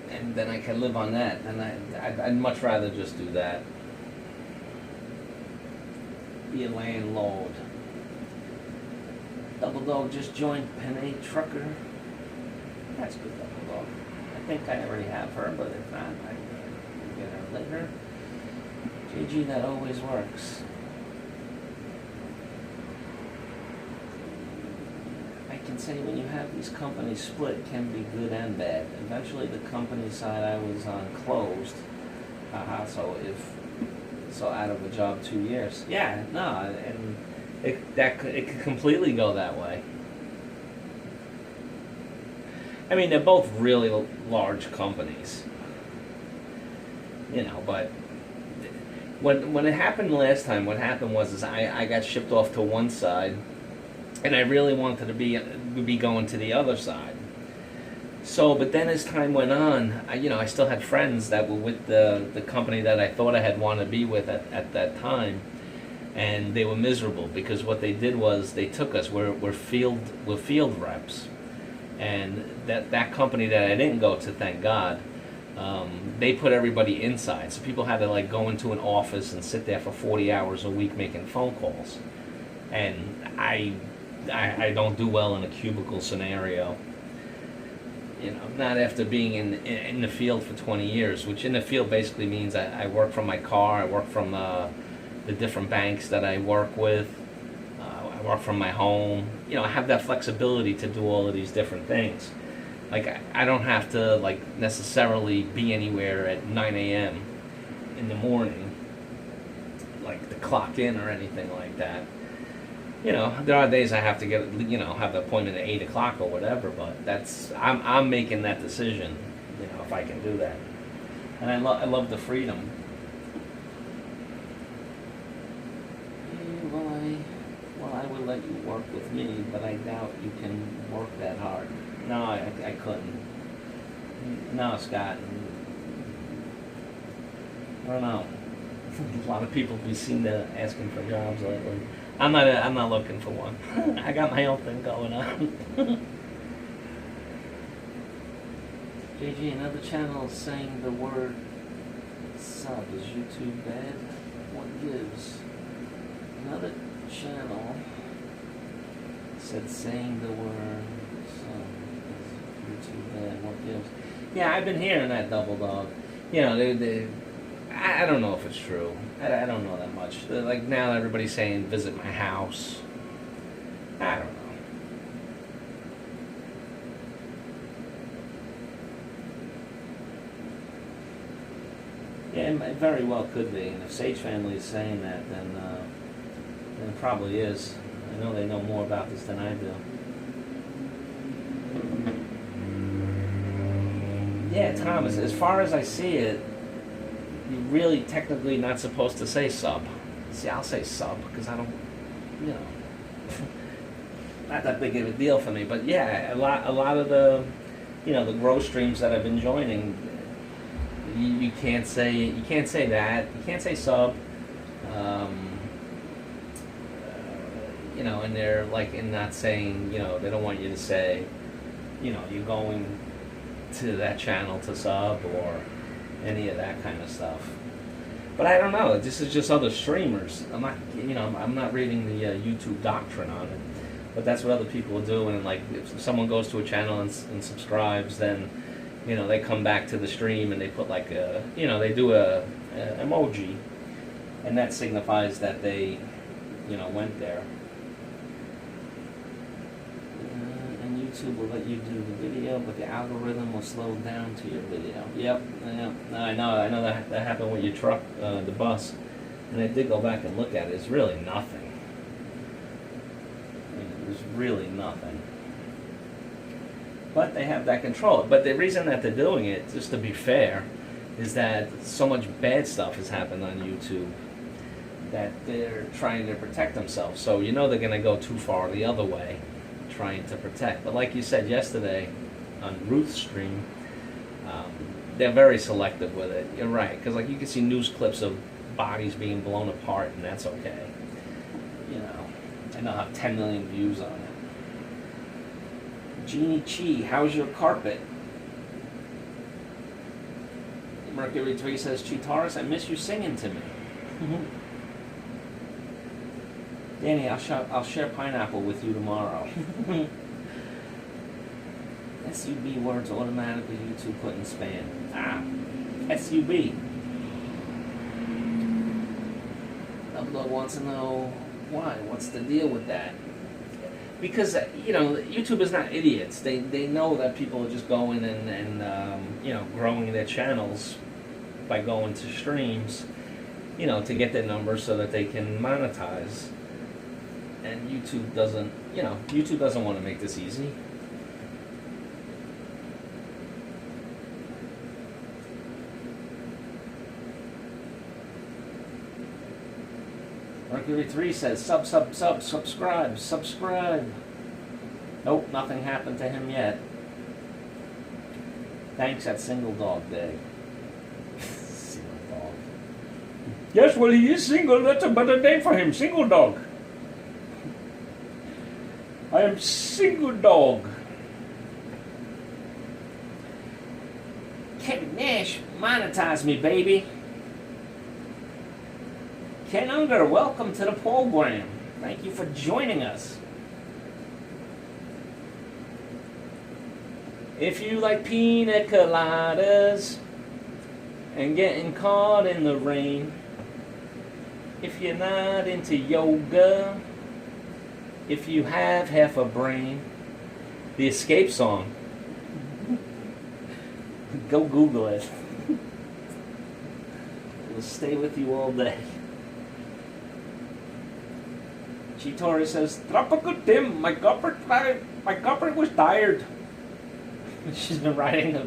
and then I can live on that. And I'd much rather just do that. Be a landlord. Double Dog just joined Panay Trucker. That's good, Double Dog. I think I already have her, but if not, I can get her later. Jaygee, that always works. I can say when you have these companies split, it can be good and bad. Eventually the company side I was on closed. So out of a job 2 years. Yeah, no, and it could completely go that way. I mean, they're both really large companies. You know, but when it happened last time, what happened was I got shipped off to one side, and I really wanted to be going to the other side. So, but then as time went on, I still had friends that were with the company that I thought I had wanted to be with at that time, and they were miserable because what they did was they took us. We're field reps, and that company that I didn't go to, thank God, they put everybody inside. So people had to like go into an office and sit there for 40 hours a week making phone calls, and I don't do well in a cubicle scenario. You know, not after being in the field for 20 years, which in the field basically means I work from my car, I work from the different banks that I work with, I work from my home. You know, I have that flexibility to do all of these different things. Like, I don't have to, like, necessarily be anywhere at 9 a.m. in the morning, like, to clock in or anything like that. You know, there are days I have to get, you know, have the appointment at 8 o'clock or whatever, but I'm making that decision, you know, if I can do that. And I love the freedom. Well, I would let you work with me, but I doubt you can work that hard. No, I couldn't. No, Scott. I don't know. A lot of people be seen asking for jobs lately. I'm not looking for one. I got my own thing going on. JG, another channel is saying the word sub. Is YouTube bad? What gives? Another channel said saying the word sub. Is YouTube bad? What gives? Yeah, I've been hearing that, Double Dog. You know, I don't know if it's true. I don't know that much. Like, now everybody's saying visit my house. I don't know. Yeah, it very well could be. And if Sage Family is saying that, then it probably is. I know they know more about this than I do. Yeah, Thomas, as far as I see it, you're really technically not supposed to say sub. See, I'll say sub because I don't, you know, not that big of a deal for me. But yeah, a lot of the, you know, the grow streams that I've been joining, you can't say that. You can't say sub. You know, and they're like in not saying, you know, they don't want you to say, you know, you're going to that channel to sub or any of that kind of stuff. But I don't know. This is just other streamers. I'm not, you know, I'm not reading the YouTube doctrine on it. But that's what other people do. And like, if someone goes to a channel and subscribes, then, you know, they come back to the stream and they put like a, you know, they do a emoji, and that signifies that they, you know, went there. And YouTube will let you do the video, but the algorithm will slow down to your video. Yep. No, I know that happened with your truck, the bus, and I did go back and look at it. It's really nothing. I mean, there's really nothing. But they have that control. But the reason that they're doing it, just to be fair, is that so much bad stuff has happened on YouTube that they're trying to protect themselves. So you know they're going to go too far the other way, trying to protect. But like you said yesterday on Ruth's stream, they're very selective with it. You're right, because like you can see news clips of bodies being blown apart, and that's okay. You know, and they'll have 10 million views on it. Jeannie Chi, how's your carpet? Mercury 3 says, Chitaurus, I miss you singing to me. Danny, I'll share pineapple with you tomorrow. SUB words automatically YouTube put in spam. SUB. Double wants to know why. What's the deal with that? Because, you know, YouTube is not idiots. They know that people are just going and you know, growing their channels by going to streams, you know, to get their numbers so that they can monetize. And YouTube doesn't, you know, YouTube doesn't want to make this easy. Mercury 3 says, subscribe. Nope, nothing happened to him yet. Thanks at Single Dog Day. Single Dog. Yes, well, he is single. That's a better name for him. Single Dog. I am Single Dog. Kevin Nash, monetize me, baby. Ken Unger, welcome to the program. Thank you for joining us. If you like pina coladas and getting caught in the rain, if you're not into yoga, if you have half a brain, the Escape song. Go Google it. It'll stay with you all day. Chitori says, Tropical Tim, my cupboard was tired. She's been riding a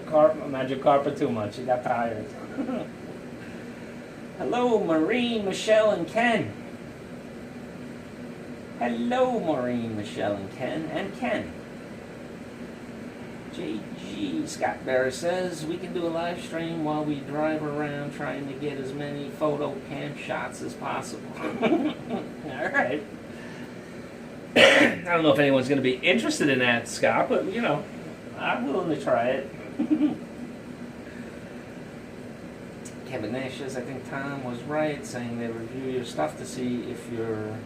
magic carpet too much. She got tired. Hello, Maureen, Michelle, and Ken. Hello, Maureen, Michelle, and Ken. Jaygee, Scott Barry says, we can do a live stream while we drive around trying to get as many photo cam shots as possible. Alright. I don't know if anyone's going to be interested in that, Scott, but, you know, I'm willing to try it. Kevin Nash says, I think Tom was right, saying they review your stuff to see if you're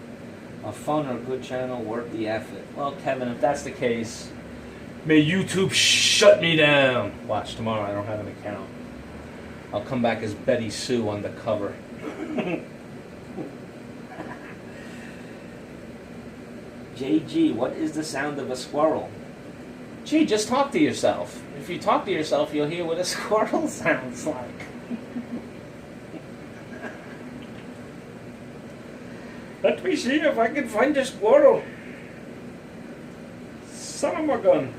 a fun or good channel worth the effort. Well, Kevin, if that's the case, may YouTube shut me down. Watch, tomorrow I don't have an account. I'll come back as Betty Sue on the cover. JG, what is the sound of a squirrel? Gee, just talk to yourself. If you talk to yourself, you'll hear what a squirrel sounds like. Let me see if I can find a squirrel. Son of a gun.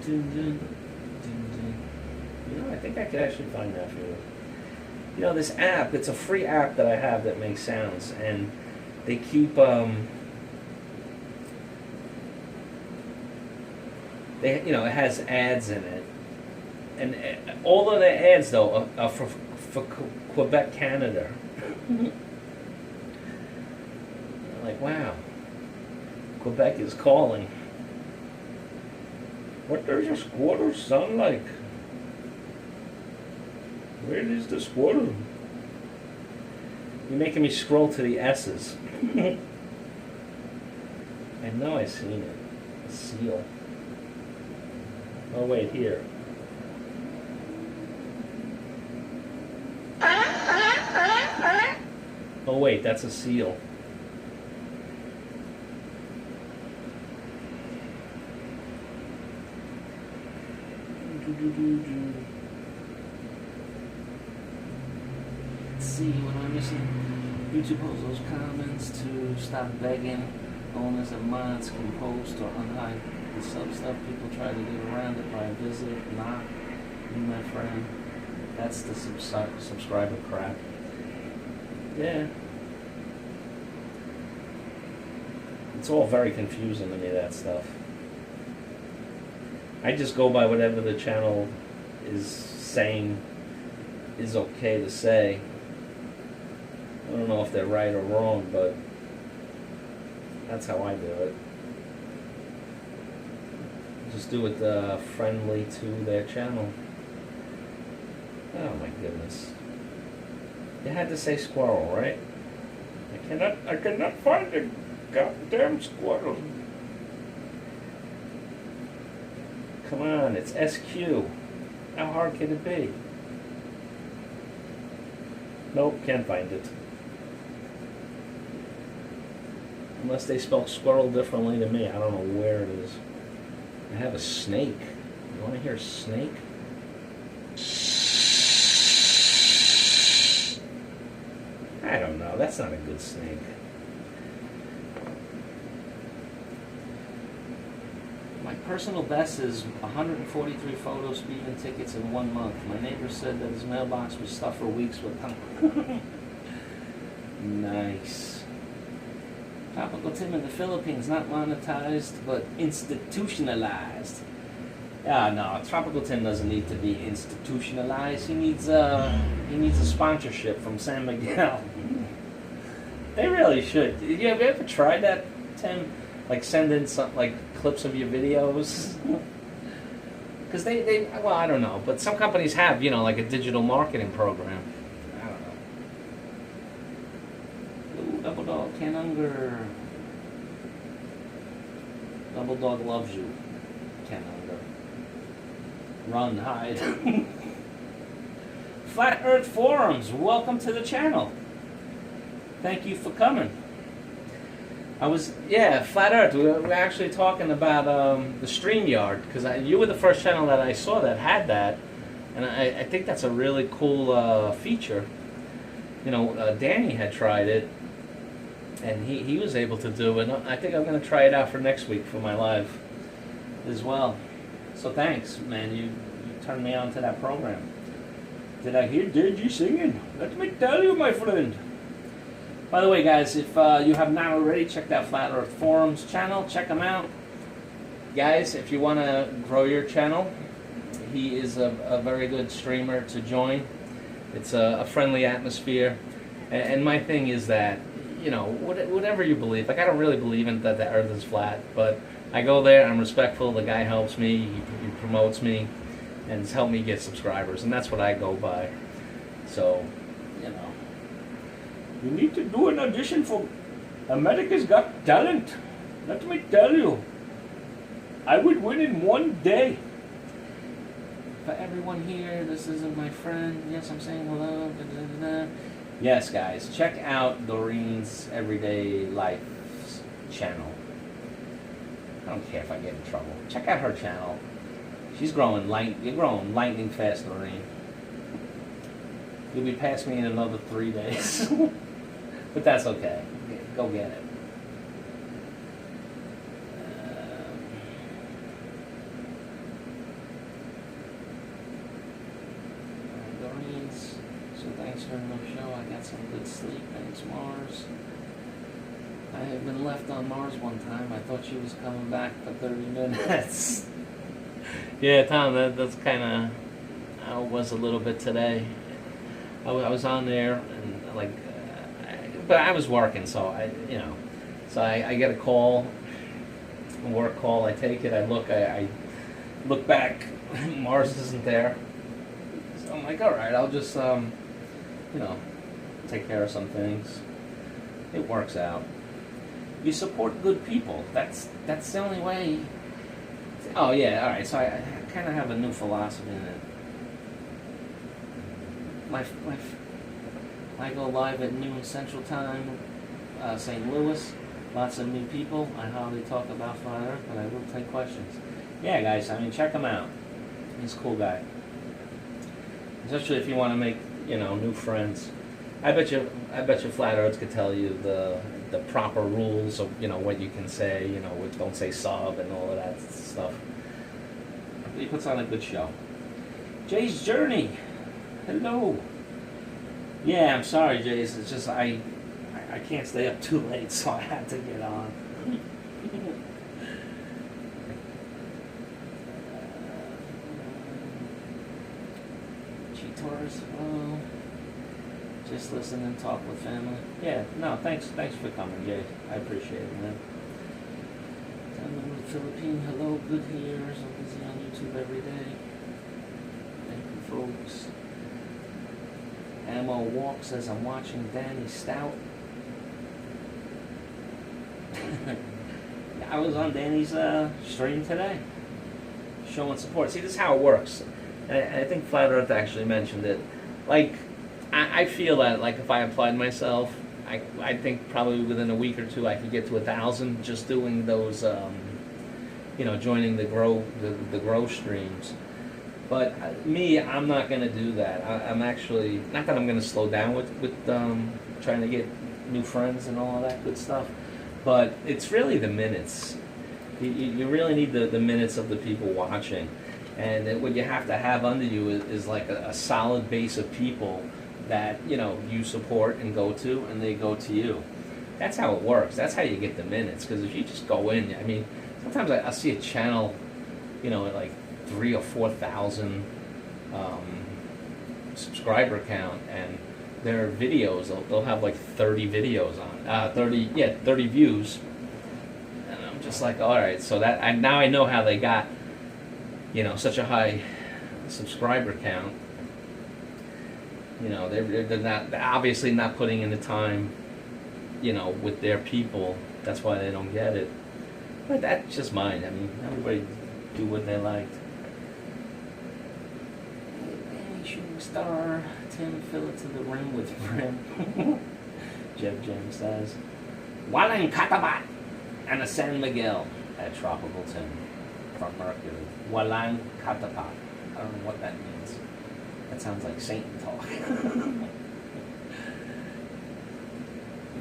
You know, I think I could actually find that for you. You know, this app, it's a free app that I have that makes sounds, and they keep, you know, it has ads in it. And all of the ads, though, are for Quebec, Canada. Like, wow, Quebec is calling. What does a squirrel sound like? Where is the squirrel? You're making me scroll to the S's. I know I've seen it. A seal. Oh, wait, here. Oh, wait, that's a seal. Let's see, what am I missing? YouTube posts those comments to stop begging. Owners and mods can post or unhide the sub stuff. People try to get around it by visit, not me, my friend. That's the subscriber crap. Yeah. It's all very confusing to me, that stuff. I just go by whatever the channel is saying is okay to say. I don't know if they're right or wrong, but that's how I do it. Just do it friendly to their channel. Oh my goodness. You had to say squirrel, right? I cannot find the goddamn squirrel. Come on, it's SQ. How hard can it be? Nope, can't find it. Unless they spell squirrel differently to me. I don't know where it is. I have a snake. You want to hear snake? I don't know. That's not a good snake. My personal best is 143 photo speeding tickets in 1 month. My neighbor said that his mailbox was stuffed for weeks with them. Nice. Tropical Tim in the Philippines, not monetized, but institutionalized. Yeah, no, Tropical Tim doesn't need to be institutionalized. He needs a sponsorship from San Miguel. They really should. Have you ever tried that, Tim? Like send in some clips of your videos? Because they well, I don't know, but some companies have, you know, like a digital marketing program. I don't know. Ooh, Double Dog, Can Unger. Double Dog loves you, Canada. Run, hide. Flat Earth Forums, welcome to the channel. Thank you for coming. Flat Earth. We were actually talking about the StreamYard, because you were the first channel that I saw that had that, and I think that's a really cool feature. You know, Danny had tried it, and he was able to do it. I think I'm going to try it out for next week for my live as well. So thanks, man. You turned me on to that program. Did I hear Jaygee singing? Let me tell you, my friend. By the way, guys, if you have not already checked out Flat Earth Forums channel, check them out. Guys, if you want to grow your channel, he is a very good streamer to join. It's a friendly atmosphere. And my thing is that, you know, whatever you believe, like I don't really believe in that the earth is flat, but I go there, I'm respectful, the guy helps me, he promotes me, and has helped me get subscribers, and that's what I go by. So, you know. You need to do an audition for America's Got Talent. Let me tell you, I would win in one day. For everyone here, this isn't my friend. Yes, I'm saying hello. Da, da, da, da. Yes, guys, check out Doreen's Everyday Life channel. I don't care if I get in trouble. Check out her channel. She's growing you're growing lightning fast, Doreen. You'll be past me in another 3 days. But that's okay. Go get it. Doreen's. So thanks for no show. I got some good sleep. Thanks, Mars. I have been left on Mars one time. I thought she was coming back for 30 minutes. Yeah, Tom, that's kind of how it was a little bit today. I was on there, and but I was working, so I get a call, a work call. I take it. I look back. Mars isn't there, so I'm like, all right, I'll just take care of some things. It works out. You support good people. That's the only way. Oh yeah, all right. So I kind of have a new philosophy in it. I go live at noon Central Time, St. Louis. Lots of new people. I hardly talk about Flat Earth, but I will take questions. Yeah, guys. I mean, check him out. He's a cool guy. Especially if you want to make new friends. I bet you Flat Earth could tell you the proper rules of what you can say. Don't say sub and all of that stuff. He puts on a good show. Jay's Journey. Hello. Yeah, I'm sorry, Jace. It's just I can't stay up too late, so I had to get on. G-Tours, hello. Just listen and talk with family. Yeah, no, thanks for coming, Jay. I appreciate it, man. Philippine, hello, good here. So busy on YouTube every day. Thank you, folks. Ammo Walk says I'm watching Danny Stout. I was on Danny's stream today, showing support. See, this is how it works. I think Flat Earth actually mentioned it. Like, I feel that, like, if I applied myself, I think probably within a week or two I could get to 1,000 just doing those, joining the grow streams. But me, I'm not going to do that. I'm actually, not that I'm going to slow down with trying to get new friends and all of that good stuff, but it's really the minutes. You really need the minutes of the people watching. And what you have to have under you is like a solid base of people that you support and go to, and they go to you. That's how it works. That's how you get the minutes. Because if you just go in, I mean, sometimes I see a channel, at like 3,000 or 4,000 subscriber count, and their videos they'll have like 30 videos on 30 views, and I'm just like, all right, so that now I know how they got such a high subscriber count. They're obviously not putting in the time, with their people. That's why they don't get it. But that's just mine. I mean, everybody do what they liked. Hey, shooting star, Tim, fill it to the rim with rim. Jeff Jim says, Walang Katabat and a San Miguel at Tropical Tim from Mercury. Walang Katapat. I don't know what that means. That sounds like Satan talk.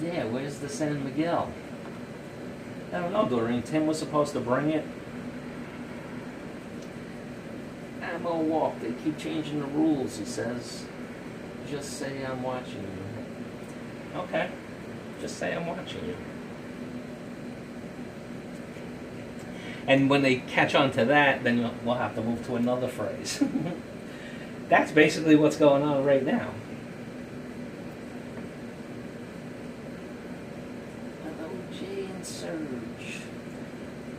Yeah, where's the San Miguel? I don't know, Doreen. Tim was supposed to bring it. Ammo walk. They keep changing the rules, he says. Just say I'm watching you. Okay. Just say I'm watching you. And when they catch on to that, then we'll have to move to another phrase. That's basically what's going on right now. Hello, Jay and Serge.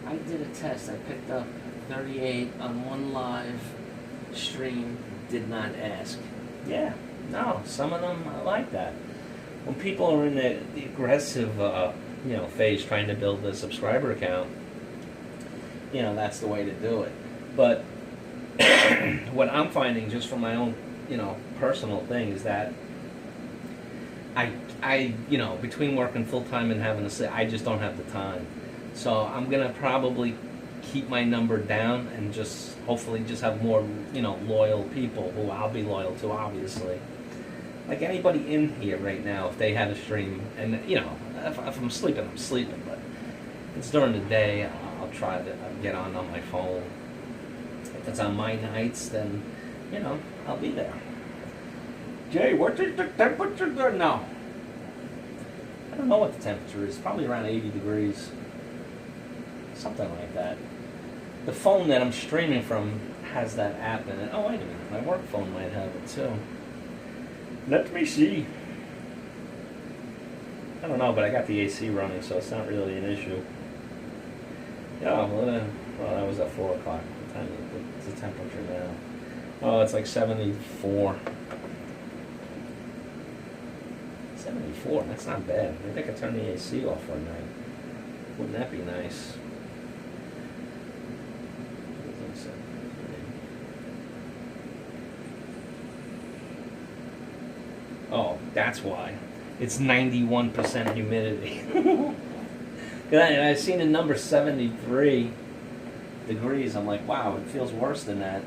I did a test. I picked up 38 on one live stream. Did not ask. Yeah, no, some of them I like that. When people are in the aggressive, phase trying to build a subscriber account, that's the way to do it. But what I'm finding, just from my own, personal thing, is that I between working full time and having I just don't have the time. So I'm gonna probably keep my number down and just hopefully just have more, loyal people who I'll be loyal to, obviously. Like anybody in here right now, if they had a stream, and if I'm sleeping, I'm sleeping. But it's during the day. I'll try to get on my phone. If it's on my nights, then, I'll be there. Jay, what is the temperature there now? I don't know what the temperature is. Probably around 80 degrees. Something like that. The phone that I'm streaming from has that app in it. Oh, wait a minute. My work phone might have it, too. Let me see. I don't know, but I got the AC running, so it's not really an issue. Yeah, well, that was at 4 o'clock. What's the temperature now? Oh, it's like 74. 74, that's not bad. Maybe I could turn the AC off for a night. Wouldn't that be nice? Oh, that's why. It's 91% humidity. I've seen a number 73 degrees. I'm like, wow, it feels worse than that.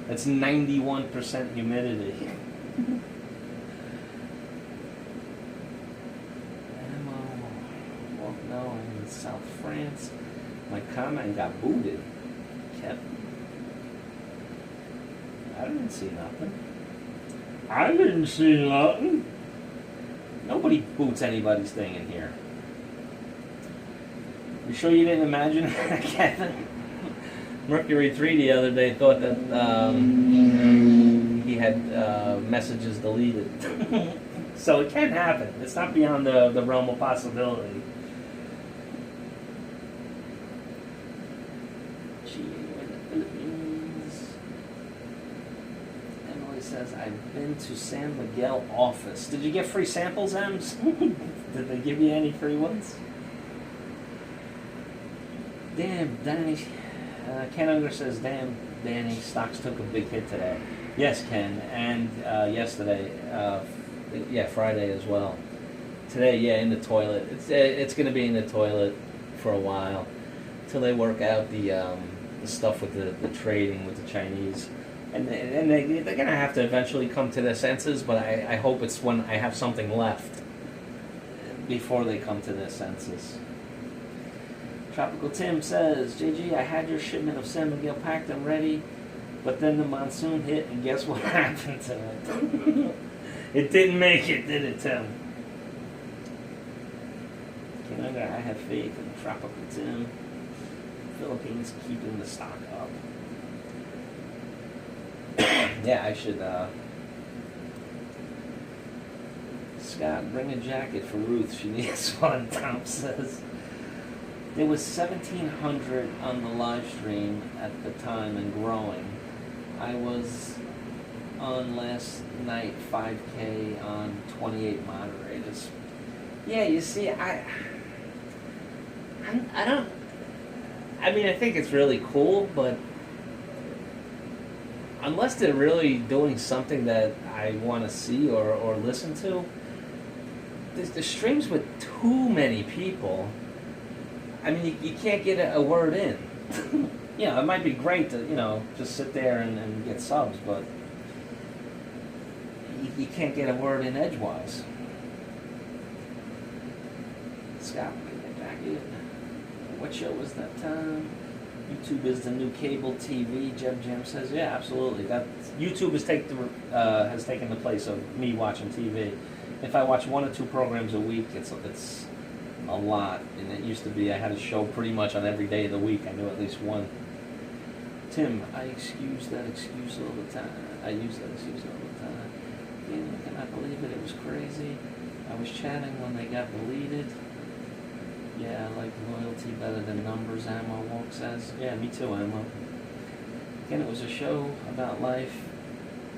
That's 91% humidity. No, I'm in South France. My comment got booted. Kept. I didn't see nothing. I didn't see nothing. Nobody boots anybody's thing in here. You sure you didn't imagine, Kevin? Mercury 3 the other day thought that he had messages deleted. So it can happen. It's not beyond the realm of possibility. Emily says, I've been to San Miguel office. Did you get free samples, Ems? Did they give you any free ones? Damn, Danny. Ken Unger says, damn, Danny, stocks took a big hit today. Yes, Ken, and yesterday, Friday as well. Today, in the toilet. It's going to be in the toilet for a while until they work out the stuff with the trading with the Chinese. And they're going to have to eventually come to their senses, but I hope it's when I have something left before they come to their senses. Tropical Tim says, JG, I had your shipment of San Miguel packed and ready, but then the monsoon hit, and guess what happened to it? It didn't make it, did it, Tim? I have faith in Tropical Tim. Philippines keeping the stock up. Yeah, I should, Scott, bring a jacket for Ruth. She needs one, Tom says. There was 1,700 on the live stream at the time and growing. I was on last night 5K on 28 moderators. Yeah, you see, I don't. I mean, I think it's really cool, but unless they're really doing something that I want to see or listen to, the streams with too many people, I mean, you can't get a word in. You know, it might be great to, you know, just sit there and get subs, but you can't get a word in edgewise. Scott, Jaygee, what show was that time? YouTube is the new cable TV. Jeb Jam says, yeah, absolutely. That YouTube has taken the place of me watching TV. If I watch 1 or 2 programs a week, it's a lot. And it used to be I had a show pretty much on every day of the week. I knew at least one. Tim, I excuse that excuse all the time. I use that excuse all the time. Daniel, I cannot believe it. It was crazy. I was chatting when they got deleted. Yeah, I like loyalty better than numbers, Ammo Walk says. Yeah, me too, Ammo. Again, it was a show about life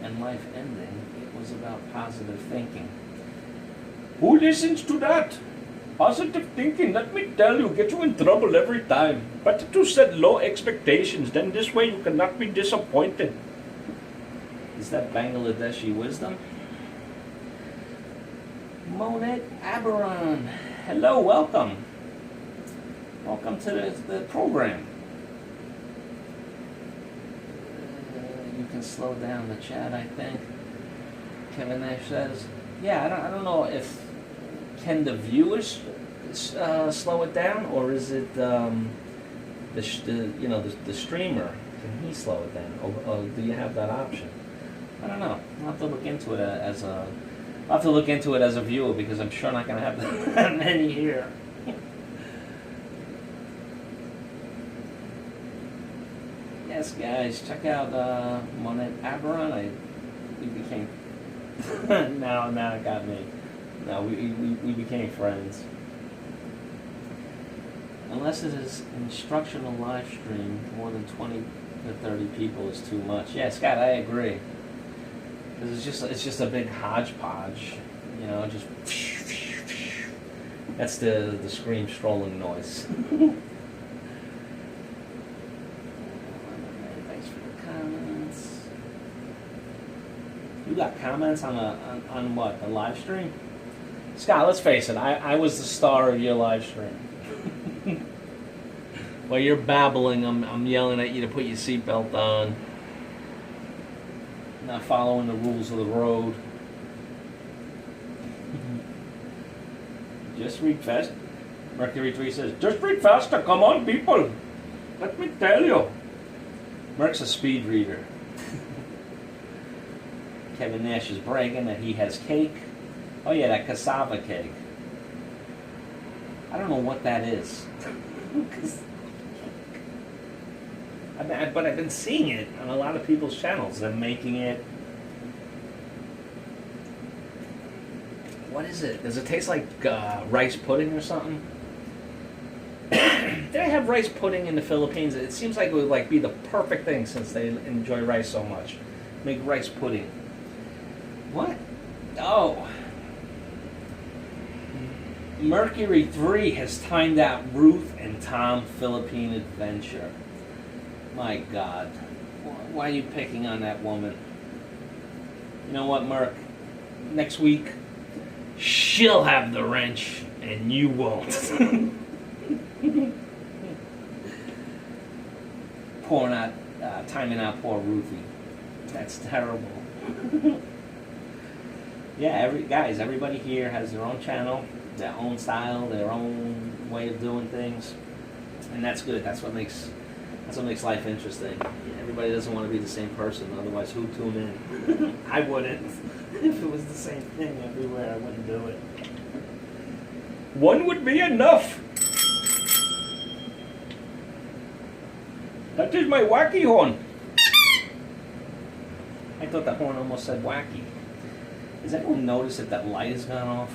and life ending. It was about positive thinking. Who listens to that? Positive thinking, let me tell you, gets you in trouble every time. Better to set low expectations, then this way you cannot be disappointed. Is that Bangladeshi wisdom? Monet Aberon. Hello, welcome. Welcome to the program. You can slow down the chat, I think. Kevin Nash says, yeah, I don't know if can the viewers slow it down, or is it the streamer? Can he slow it down, or do you have that option? I don't know. I'll have to look into it as a viewer, because I'm sure not going to have that many here. Yes, guys, check out Monet Aberon. We became now it got me. No, we became friends. Unless it is instructional live stream, more than 20 to 30 people is too much. Yeah, Scott, I agree. It's just a big hodgepodge, you know. Just that's the scream strolling noise. Thanks for the comments. You got comments on what, the live stream? Scott, let's face it, I was the star of your live stream. While you're babbling, I'm yelling at you to put your seatbelt on. Not following the rules of the road. Just read fast. Mercury 3 says, just read faster, come on people. Let me tell you. Merc's a speed reader. Kevin Nash is bragging that he has cake. Oh yeah, that cassava cake. I don't know what that is. But I've been seeing it on a lot of people's channels. They're making it. What is it? Does it taste like rice pudding or something? Did I have rice pudding in the Philippines? It seems like it would be the perfect thing, since they enjoy rice so much. Make rice pudding. What? Oh. Mercury 3 has timed out Ruth and Tom Philippine adventure. My God. Why are you picking on that woman? You know what, Merc? Next week, she'll have the wrench and you won't. Timing out poor Ruthie. That's terrible. Yeah, everybody here has their own channel, their own style, their own way of doing things, and that's good. That's what makes life interesting. Everybody doesn't want to be the same person, otherwise who'd tune in? I wouldn't. If it was the same thing everywhere, I wouldn't do it. One would be enough. That is my wacky horn. I thought that horn almost said wacky. Has anyone noticed that light has gone off?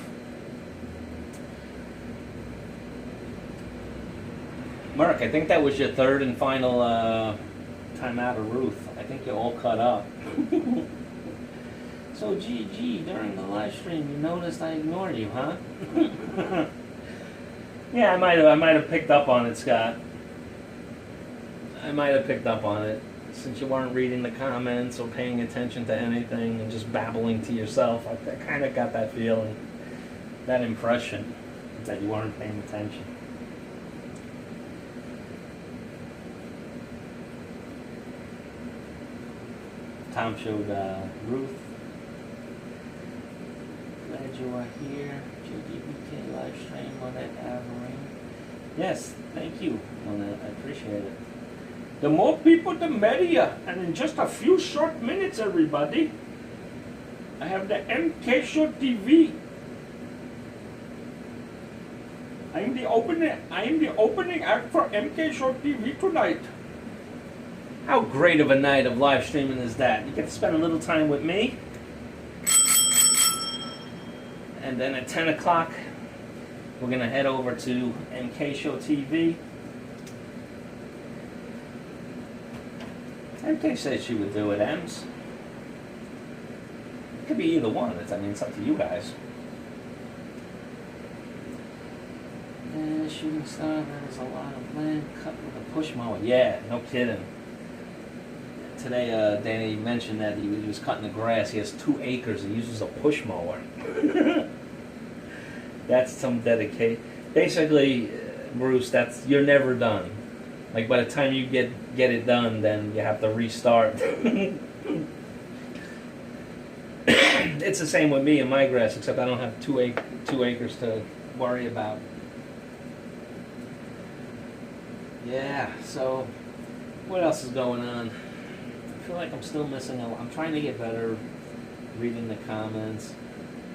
Mark, I think that was your third and final time out of Ruth. I think you're all cut up. So, GG, during the live stream, you noticed I ignored you, huh? Yeah, I might have picked up on it, Scott. I might have picked up on it. Since you weren't reading the comments or paying attention to anything and just babbling to yourself, I kind of got that feeling, that impression that you weren't paying attention. Tom showed Ruth. Glad you are here. JGBK live stream on that Avery. Yes, thank you on that. I appreciate it. The more people, the merrier. And in just a few short minutes, everybody, I have the MK Show TV. I am the opening act for MK Show TV tonight. How great of a night of live streaming is that? You get to spend a little time with me. And then at 10 o'clock, we're going to head over to MK Show TV. MK said she would do it, Ems. It could be either one. It's up to you guys. Shooting star, that is a lot of land cut with a push mower. Yeah, no kidding. Today, Danny mentioned that he was cutting the grass. He has 2 acres. He uses a push mower. That's some dedication. Basically, Bruce, you're never done. Like by the time you get it done, then you have to restart. It's the same with me and my grass, except I don't have 2 acres to worry about. Yeah. So, what else is going on? I feel like I'm still missing a lot. I'm trying to get better reading the comments.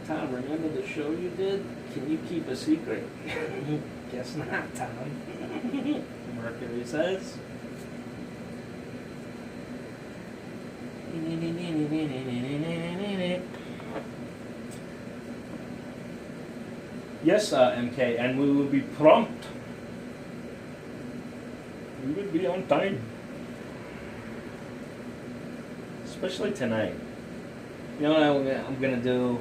Tom, remember the show you did? Can you keep a secret? Guess not, Tom. Mercury says. Yes, MK, and we will be prompt. We will be on time. Especially tonight. You know what I'm gonna do?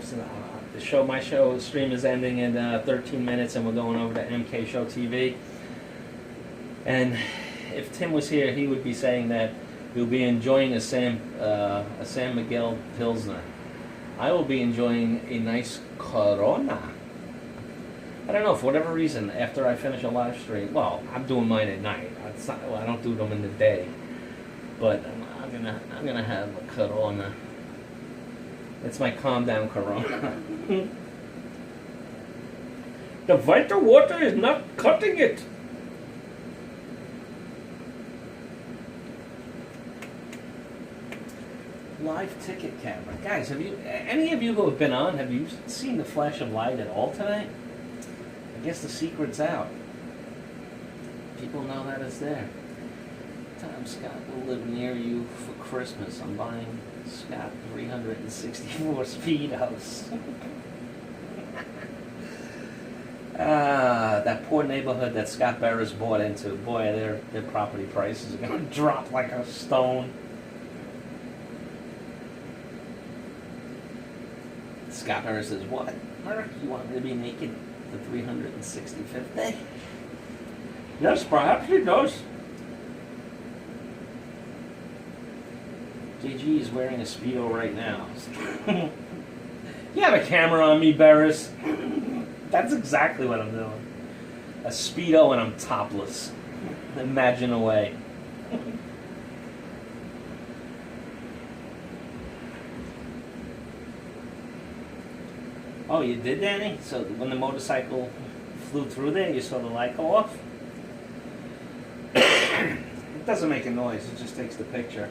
My show stream is ending in 13 minutes, and we're going over to MK Show TV. And if Tim was here, he would be saying that he'll be enjoying a San Miguel Pilsner. I will be enjoying a nice Corona. I don't know, for whatever reason, after I finish a live stream, well, I'm doing mine at night. I don't do them in the day, but I'm gonna have a Corona. It's my calm down Corona. The vital water is not cutting it. Live ticket camera. Guys, any of you who have been on, have you seen the flash of light at all tonight? I guess the secret's out. People know that it's there. Tom Scott will live near you for Christmas. I'm buying Scott 364 Speedos. That poor neighborhood that Scott Barris bought into, boy, their property prices are going to drop like a stone. Scott Barris says, what? Mark, you want me to be naked the 365th day? Yes, perhaps he does. Jaygee is wearing a Speedo right now. You have a camera on me, Barris. That's exactly what I'm doing. A Speedo and I'm topless. Imagine away. Oh, you did, Danny? So when the motorcycle flew through there, you saw the light go off? It doesn't make a noise, it just takes the picture.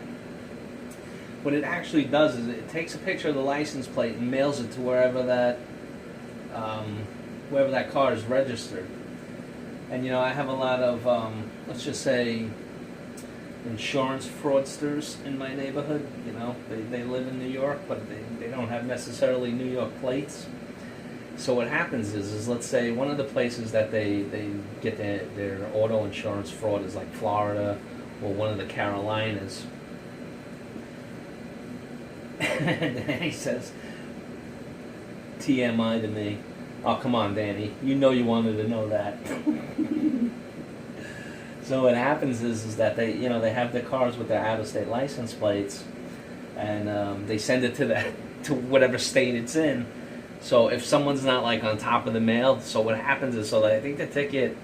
What it actually does is it takes a picture of the license plate and mails it to wherever that car is registered. And you know, I have a lot of, let's just say, insurance fraudsters in my neighborhood. You know, they live in New York, but they don't have necessarily New York plates. So what happens is let's say one of the places that they get their auto insurance fraud is like Florida or one of the Carolinas. And then he says, TMI to me. Oh, come on, Danny. You know you wanted to know that. So what happens is that they, they have their cars with their out-of-state license plates, and they send it to whatever state it's in. So if someone's not like on top of the mail, so what happens is, so I think the ticket's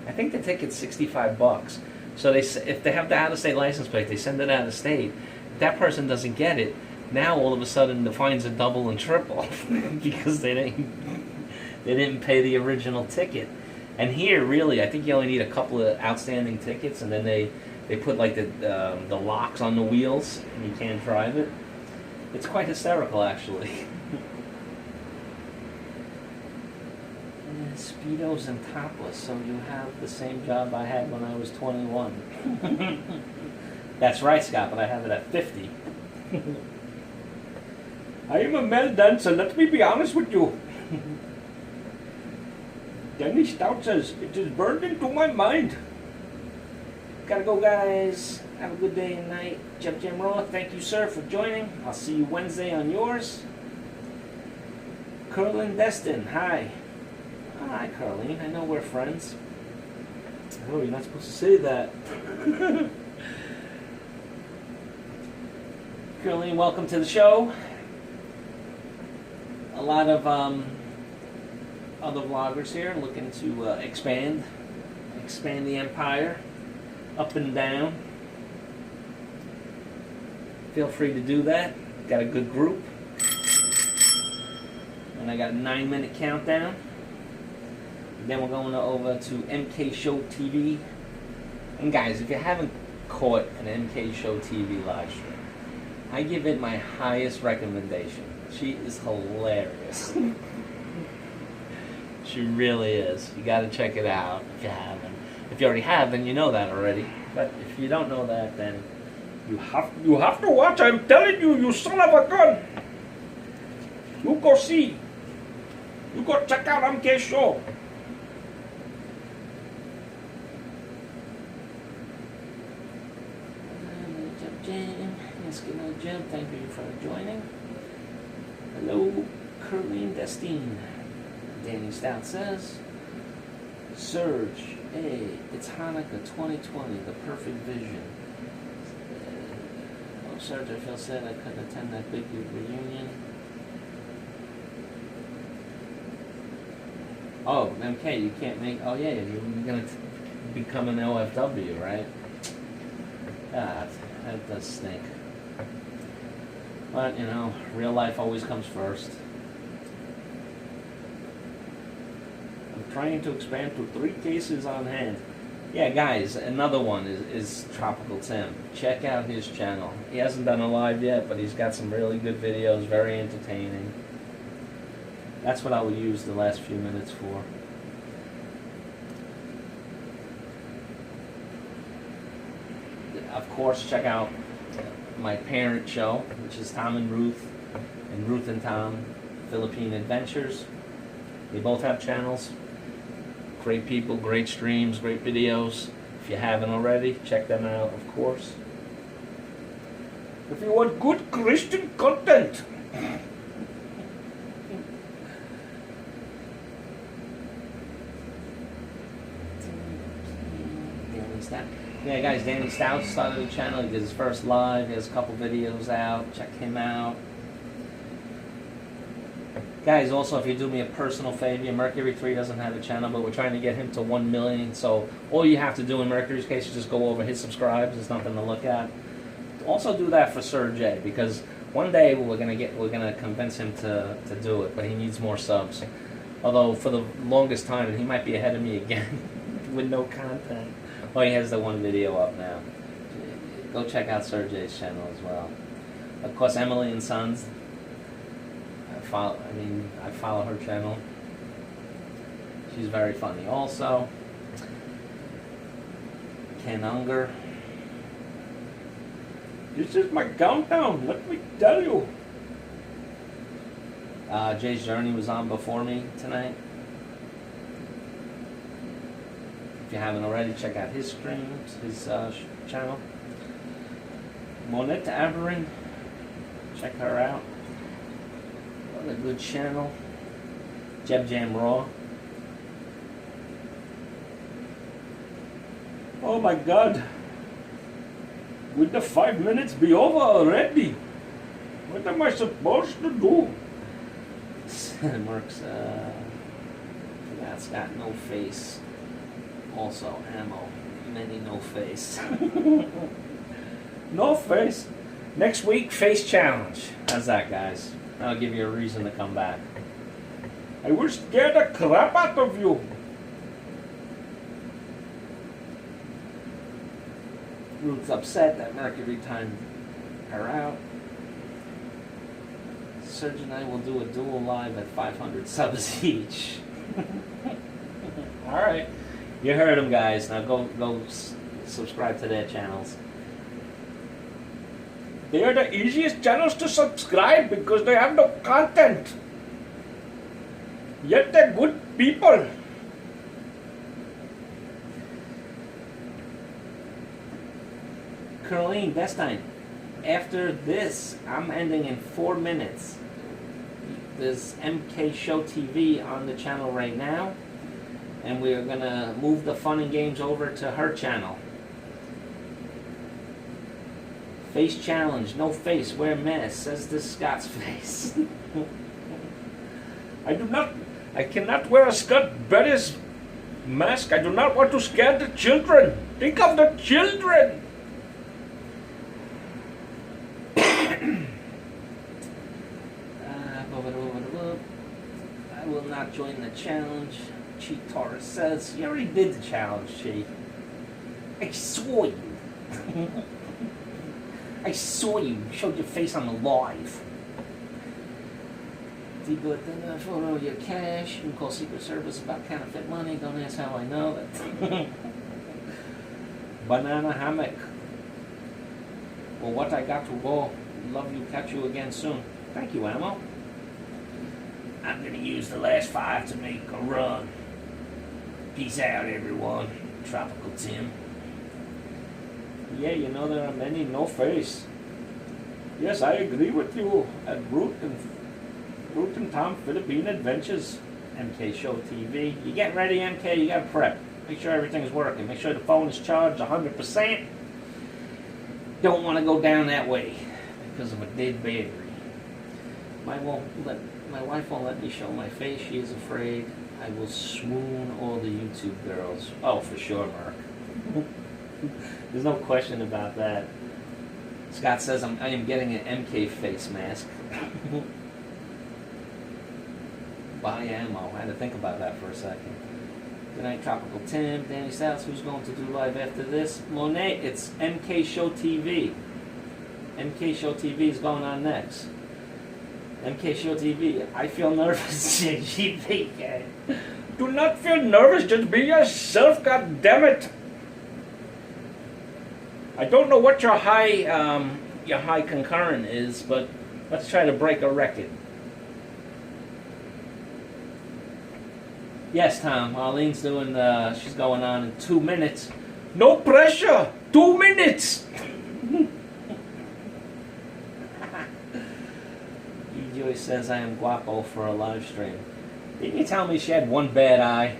$65. So if they have the out-of-state license plate, they send it out of state. If that person doesn't get it, now all of a sudden the fines are double and triple because they didn't pay the original ticket. And here, really, I think you only need a couple of outstanding tickets, and then they put like the locks on the wheels, and you can't drive it. It's quite hysterical, actually. Speedos and topless, so you have the same job I had when I was 21. That's right, Scott, but I have it at 50. I am a male dancer, let me be honest with you. Danny Stout says, it is burned into my mind. Gotta go, guys. Have a good day and night. Jeff Jam Raw, thank you, sir, for joining. I'll see you Wednesday on yours. Curlin Destin, hi. Oh, hi, Carlene. I know we're friends. Oh, you're not supposed to say that. Carlene, welcome to the show. A lot of other vloggers here looking to expand the empire up and down. Feel free to do that. Got a good group. And I got a 9-minute countdown. Then we're going over to MK Show TV. And guys, if you haven't caught an MK Show TV live stream, I give it my highest recommendation. She is hilarious. She really is. You got to check it out if you haven't. If you already have, then you know that already. But if you don't know that, then you have to watch. I'm telling you, you son of a gun. You go see. You go check out MK Show. Jim, thank you for joining. Hello, Curleen Destine. Danny Stout says, Surge, hey, it's Hanukkah 2020, the perfect vision. Oh, Surge, I feel sad I couldn't attend that big reunion. Oh, MK, you can't make, oh yeah, you're going to become an OFW, right? God, that does stink. But, real life always comes first. I'm trying to expand to 3 cases on hand. Yeah, guys, another one is Tropical Tim. Check out his channel. He hasn't done a live yet, but he's got some really good videos, very entertaining. That's what I would use the last few minutes for. Of course, check out my parent show, which is Tom and Ruth and Tom, Philippine Adventures. They both have channels. Great people, great streams, great videos. If you haven't already, check them out, of course. If you want good Christian content. Yeah, guys, Danny Stout started a channel. He did his first live. He has a couple videos out. Check him out. Guys, also, if you do me a personal favor, Mercury 3 doesn't have a channel, but we're trying to get him to 1 million. So all you have to do in Mercury's case is just go over, hit subscribe. There's nothing to look at. Also do that for Sir J, because one day we're gonna convince him to do it, but he needs more subs. Although for the longest time, and he might be ahead of me again with no content. Oh, he has the one video up now. Go check out Sir J's channel as well. Of course, Emily and Sons. I follow her channel. She's very funny also. Ken Unger. This is my countdown, let me tell you. Jay's Journey was on before me tonight. If you haven't already, check out his streams, his channel. Monette Averin, check her out. What a good channel. Jeb Jam Raw. Oh my God. Will the 5 minutes be over already? What am I supposed to do? Mercs, that's got no face. Also, ammo. Many no face. No face. Next week, face challenge. How's that, guys? That'll give you a reason to come back. I will scare the crap out of you. Ruth's upset that Mercury timed her out. Serge and I will do a duel live at 500 subs each. Alright. You heard them, guys. Now go subscribe to their channels. They are the easiest channels to subscribe because they have no content. Yet they're good people. Caroline Bestein, after this, I'm ending in 4 minutes. There's MK Show TV on the channel right now, and we're gonna move the fun and games over to her channel. Face challenge, no face, wear mask, says this Scott's face. I cannot wear a Scott Betty's mask. I do not want to scare the children. Think of the children. I will not join the challenge. Chi Taurus says, you already did the challenge, Chi. I saw you. I saw you. You showed your face on the live. D-Good, then photo of your cash. You can call Secret Service about counterfeit money. Don't ask how I know it. Banana hammock. Well, what I got to go. Love you. Catch you again soon. Thank you, Ammo. I'm gonna use the last 5 to make a run. Peace out, everyone. Tropical Tim. Yeah, you know there are many no face. Yes, I agree with you. At Root and Tom Philippine Adventures. MK Show TV. You getting ready, MK? You gotta prep. Make sure everything's working. Make sure the phone is charged 100%. Don't want to go down that way because of a dead battery. My wife won't let me show my face. She is afraid I will swoon all the YouTube girls. Oh, for sure, Mark. There's no question about that. Scott says I am getting an MK face mask. Buy ammo. I had to think about that for a second. Good night, Tropical Tim. Danny South, who's going to do live after this? Monet, it's MK Show TV. MK Show TV is going on next. MK Show TV. I feel nervous, JGP. Do not feel nervous, just be yourself, god damn it. I don't know what your high concurrent is, but let's try to break a record. Yes, Tom. Arlene's doing. She's going on in 2 minutes. No pressure. 2 minutes. Joyce says I am guapo for a live stream. Didn't you tell me she had one bad eye?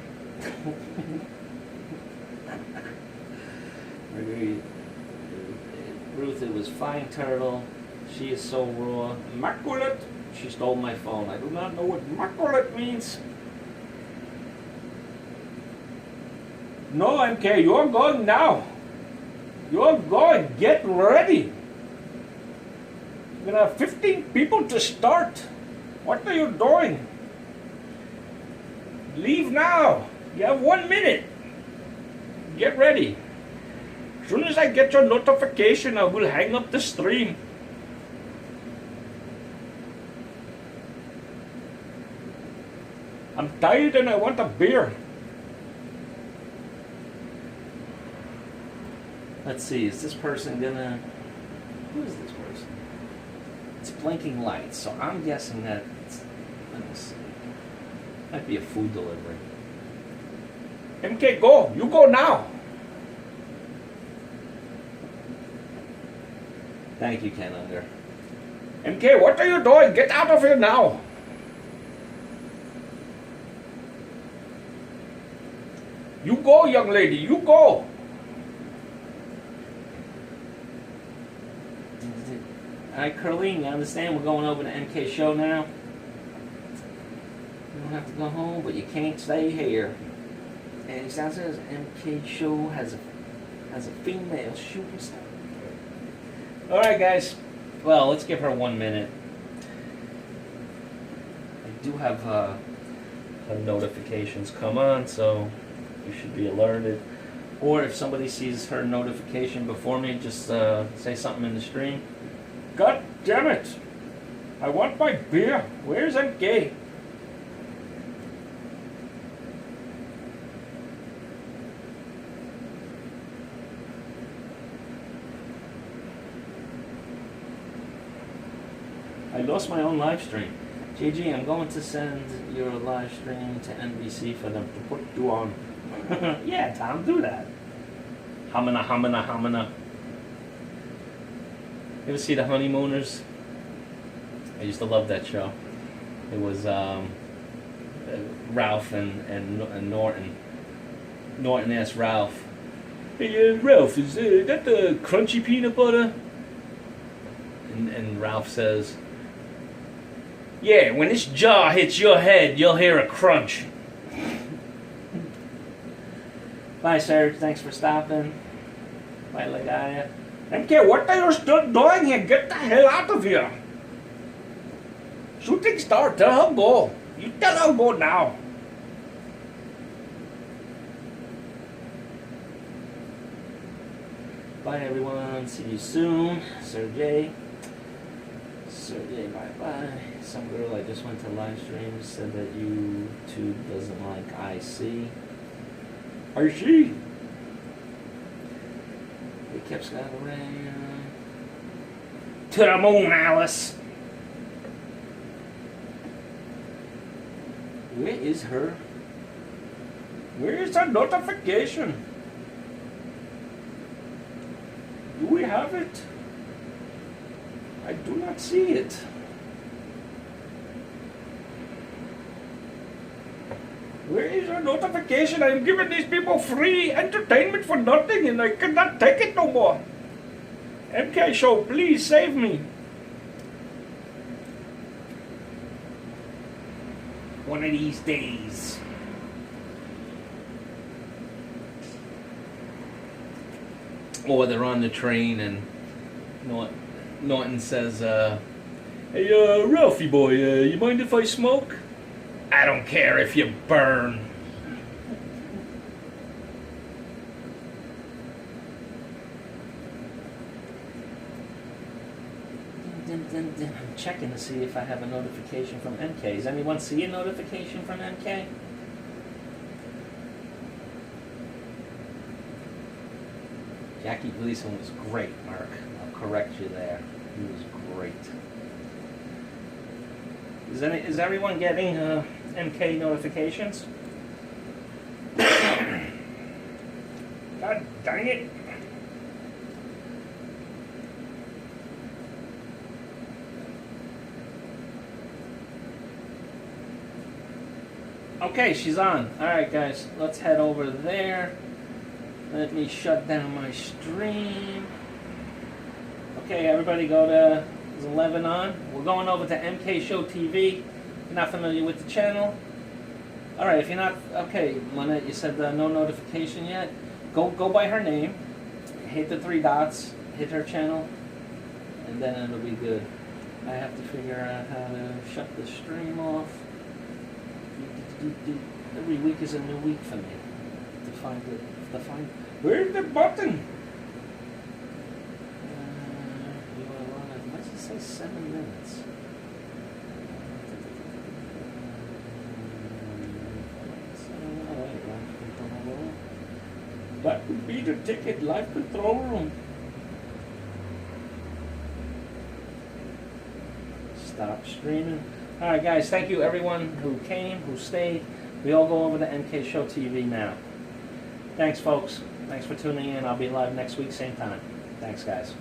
Ruth, it was Fine Turtle. She is so raw. Immaculate. She stole my phone. I do not know what immaculate means. No, MK, you're going now. You're going. Get ready. You're gonna have 15 people to start. What are you doing? Leave now. You have 1 minute. Get ready. As soon as I get your notification, I will hang up the stream. I'm tired and I want a beer. Let's see, is this person gonna... Who is this person? It's blinking lights, so I'm guessing that it's... Let me see. Might be a food delivery. MK, go. You go now. Thank you, Ken Unger. MK, what are you doing? Get out of here now. You go, young lady. You go. Alright, Curleen, you understand? We're going over to MK Show now. You don't have to go home, but you can't stay here. And he says MK Show has a female shooting star. Alright, guys. Well, let's give her 1 minute. I do have her notifications come on, so you should be alerted. Or if somebody sees her notification before me, just say something in the stream. God damn it! I want my beer. Where's MK? I lost my own live stream. Jaygee, I'm going to send your live stream to NBC for them to put you on. Yeah, Tom, do that. Hamana, hamana, hamana. You ever see The Honeymooners? I used to love that show. It was Ralph and Norton. Norton asked Ralph, "Hey, Ralph, is that the crunchy peanut butter?" And Ralph says, "Yeah, when this jar hits your head, you'll hear a crunch." Bye, Serge. Thanks for stopping. Bye, Lagaya. MK, what are you still doing here? Get the hell out of here! Shooting star, tell her go. You tell her go now. Bye, everyone. See you soon. Sergey, bye-bye. Some girl I just went to live stream said that YouTube doesn't like IC. I see. We kept Scott around. To the moon, Alice. Where is her? Where is our notification? Do we have it? I do not see it. Where is our notification? I am giving these people free entertainment for nothing and I cannot take it no more. MK Show, please save me. One of these days. Or they're on the train and Norton says, "Hey, Ralphie boy, you mind if I smoke?" "I don't care if you burn." I'm checking to see if I have a notification from MK. Does anyone see a notification from MK? Jackie Gleason was great, Mark. I'll correct you there. He was great. Is everyone getting MK notifications? God dang it. Okay, she's on. Alright, guys, let's head over there. Let me shut down my stream. Okay, everybody go to, is 11 on? We're going over to MK Show TV. If you're not familiar with the channel. Alright, if you're not, okay, Lynette, you said no notification yet. Go by her name. Hit the 3 dots. Hit her channel. And then it'll be good. I have to figure out how to shut the stream off. Every week is a new week for me. To find it. Where's the button? You are live. Why does it say 7 minutes? That would be the ticket, live control room. Stop streaming. Alright guys, thank you everyone who came, who stayed. We all go over to MK Show TV now. Thanks folks. Thanks for tuning in. I'll be live next week, same time. Thanks guys.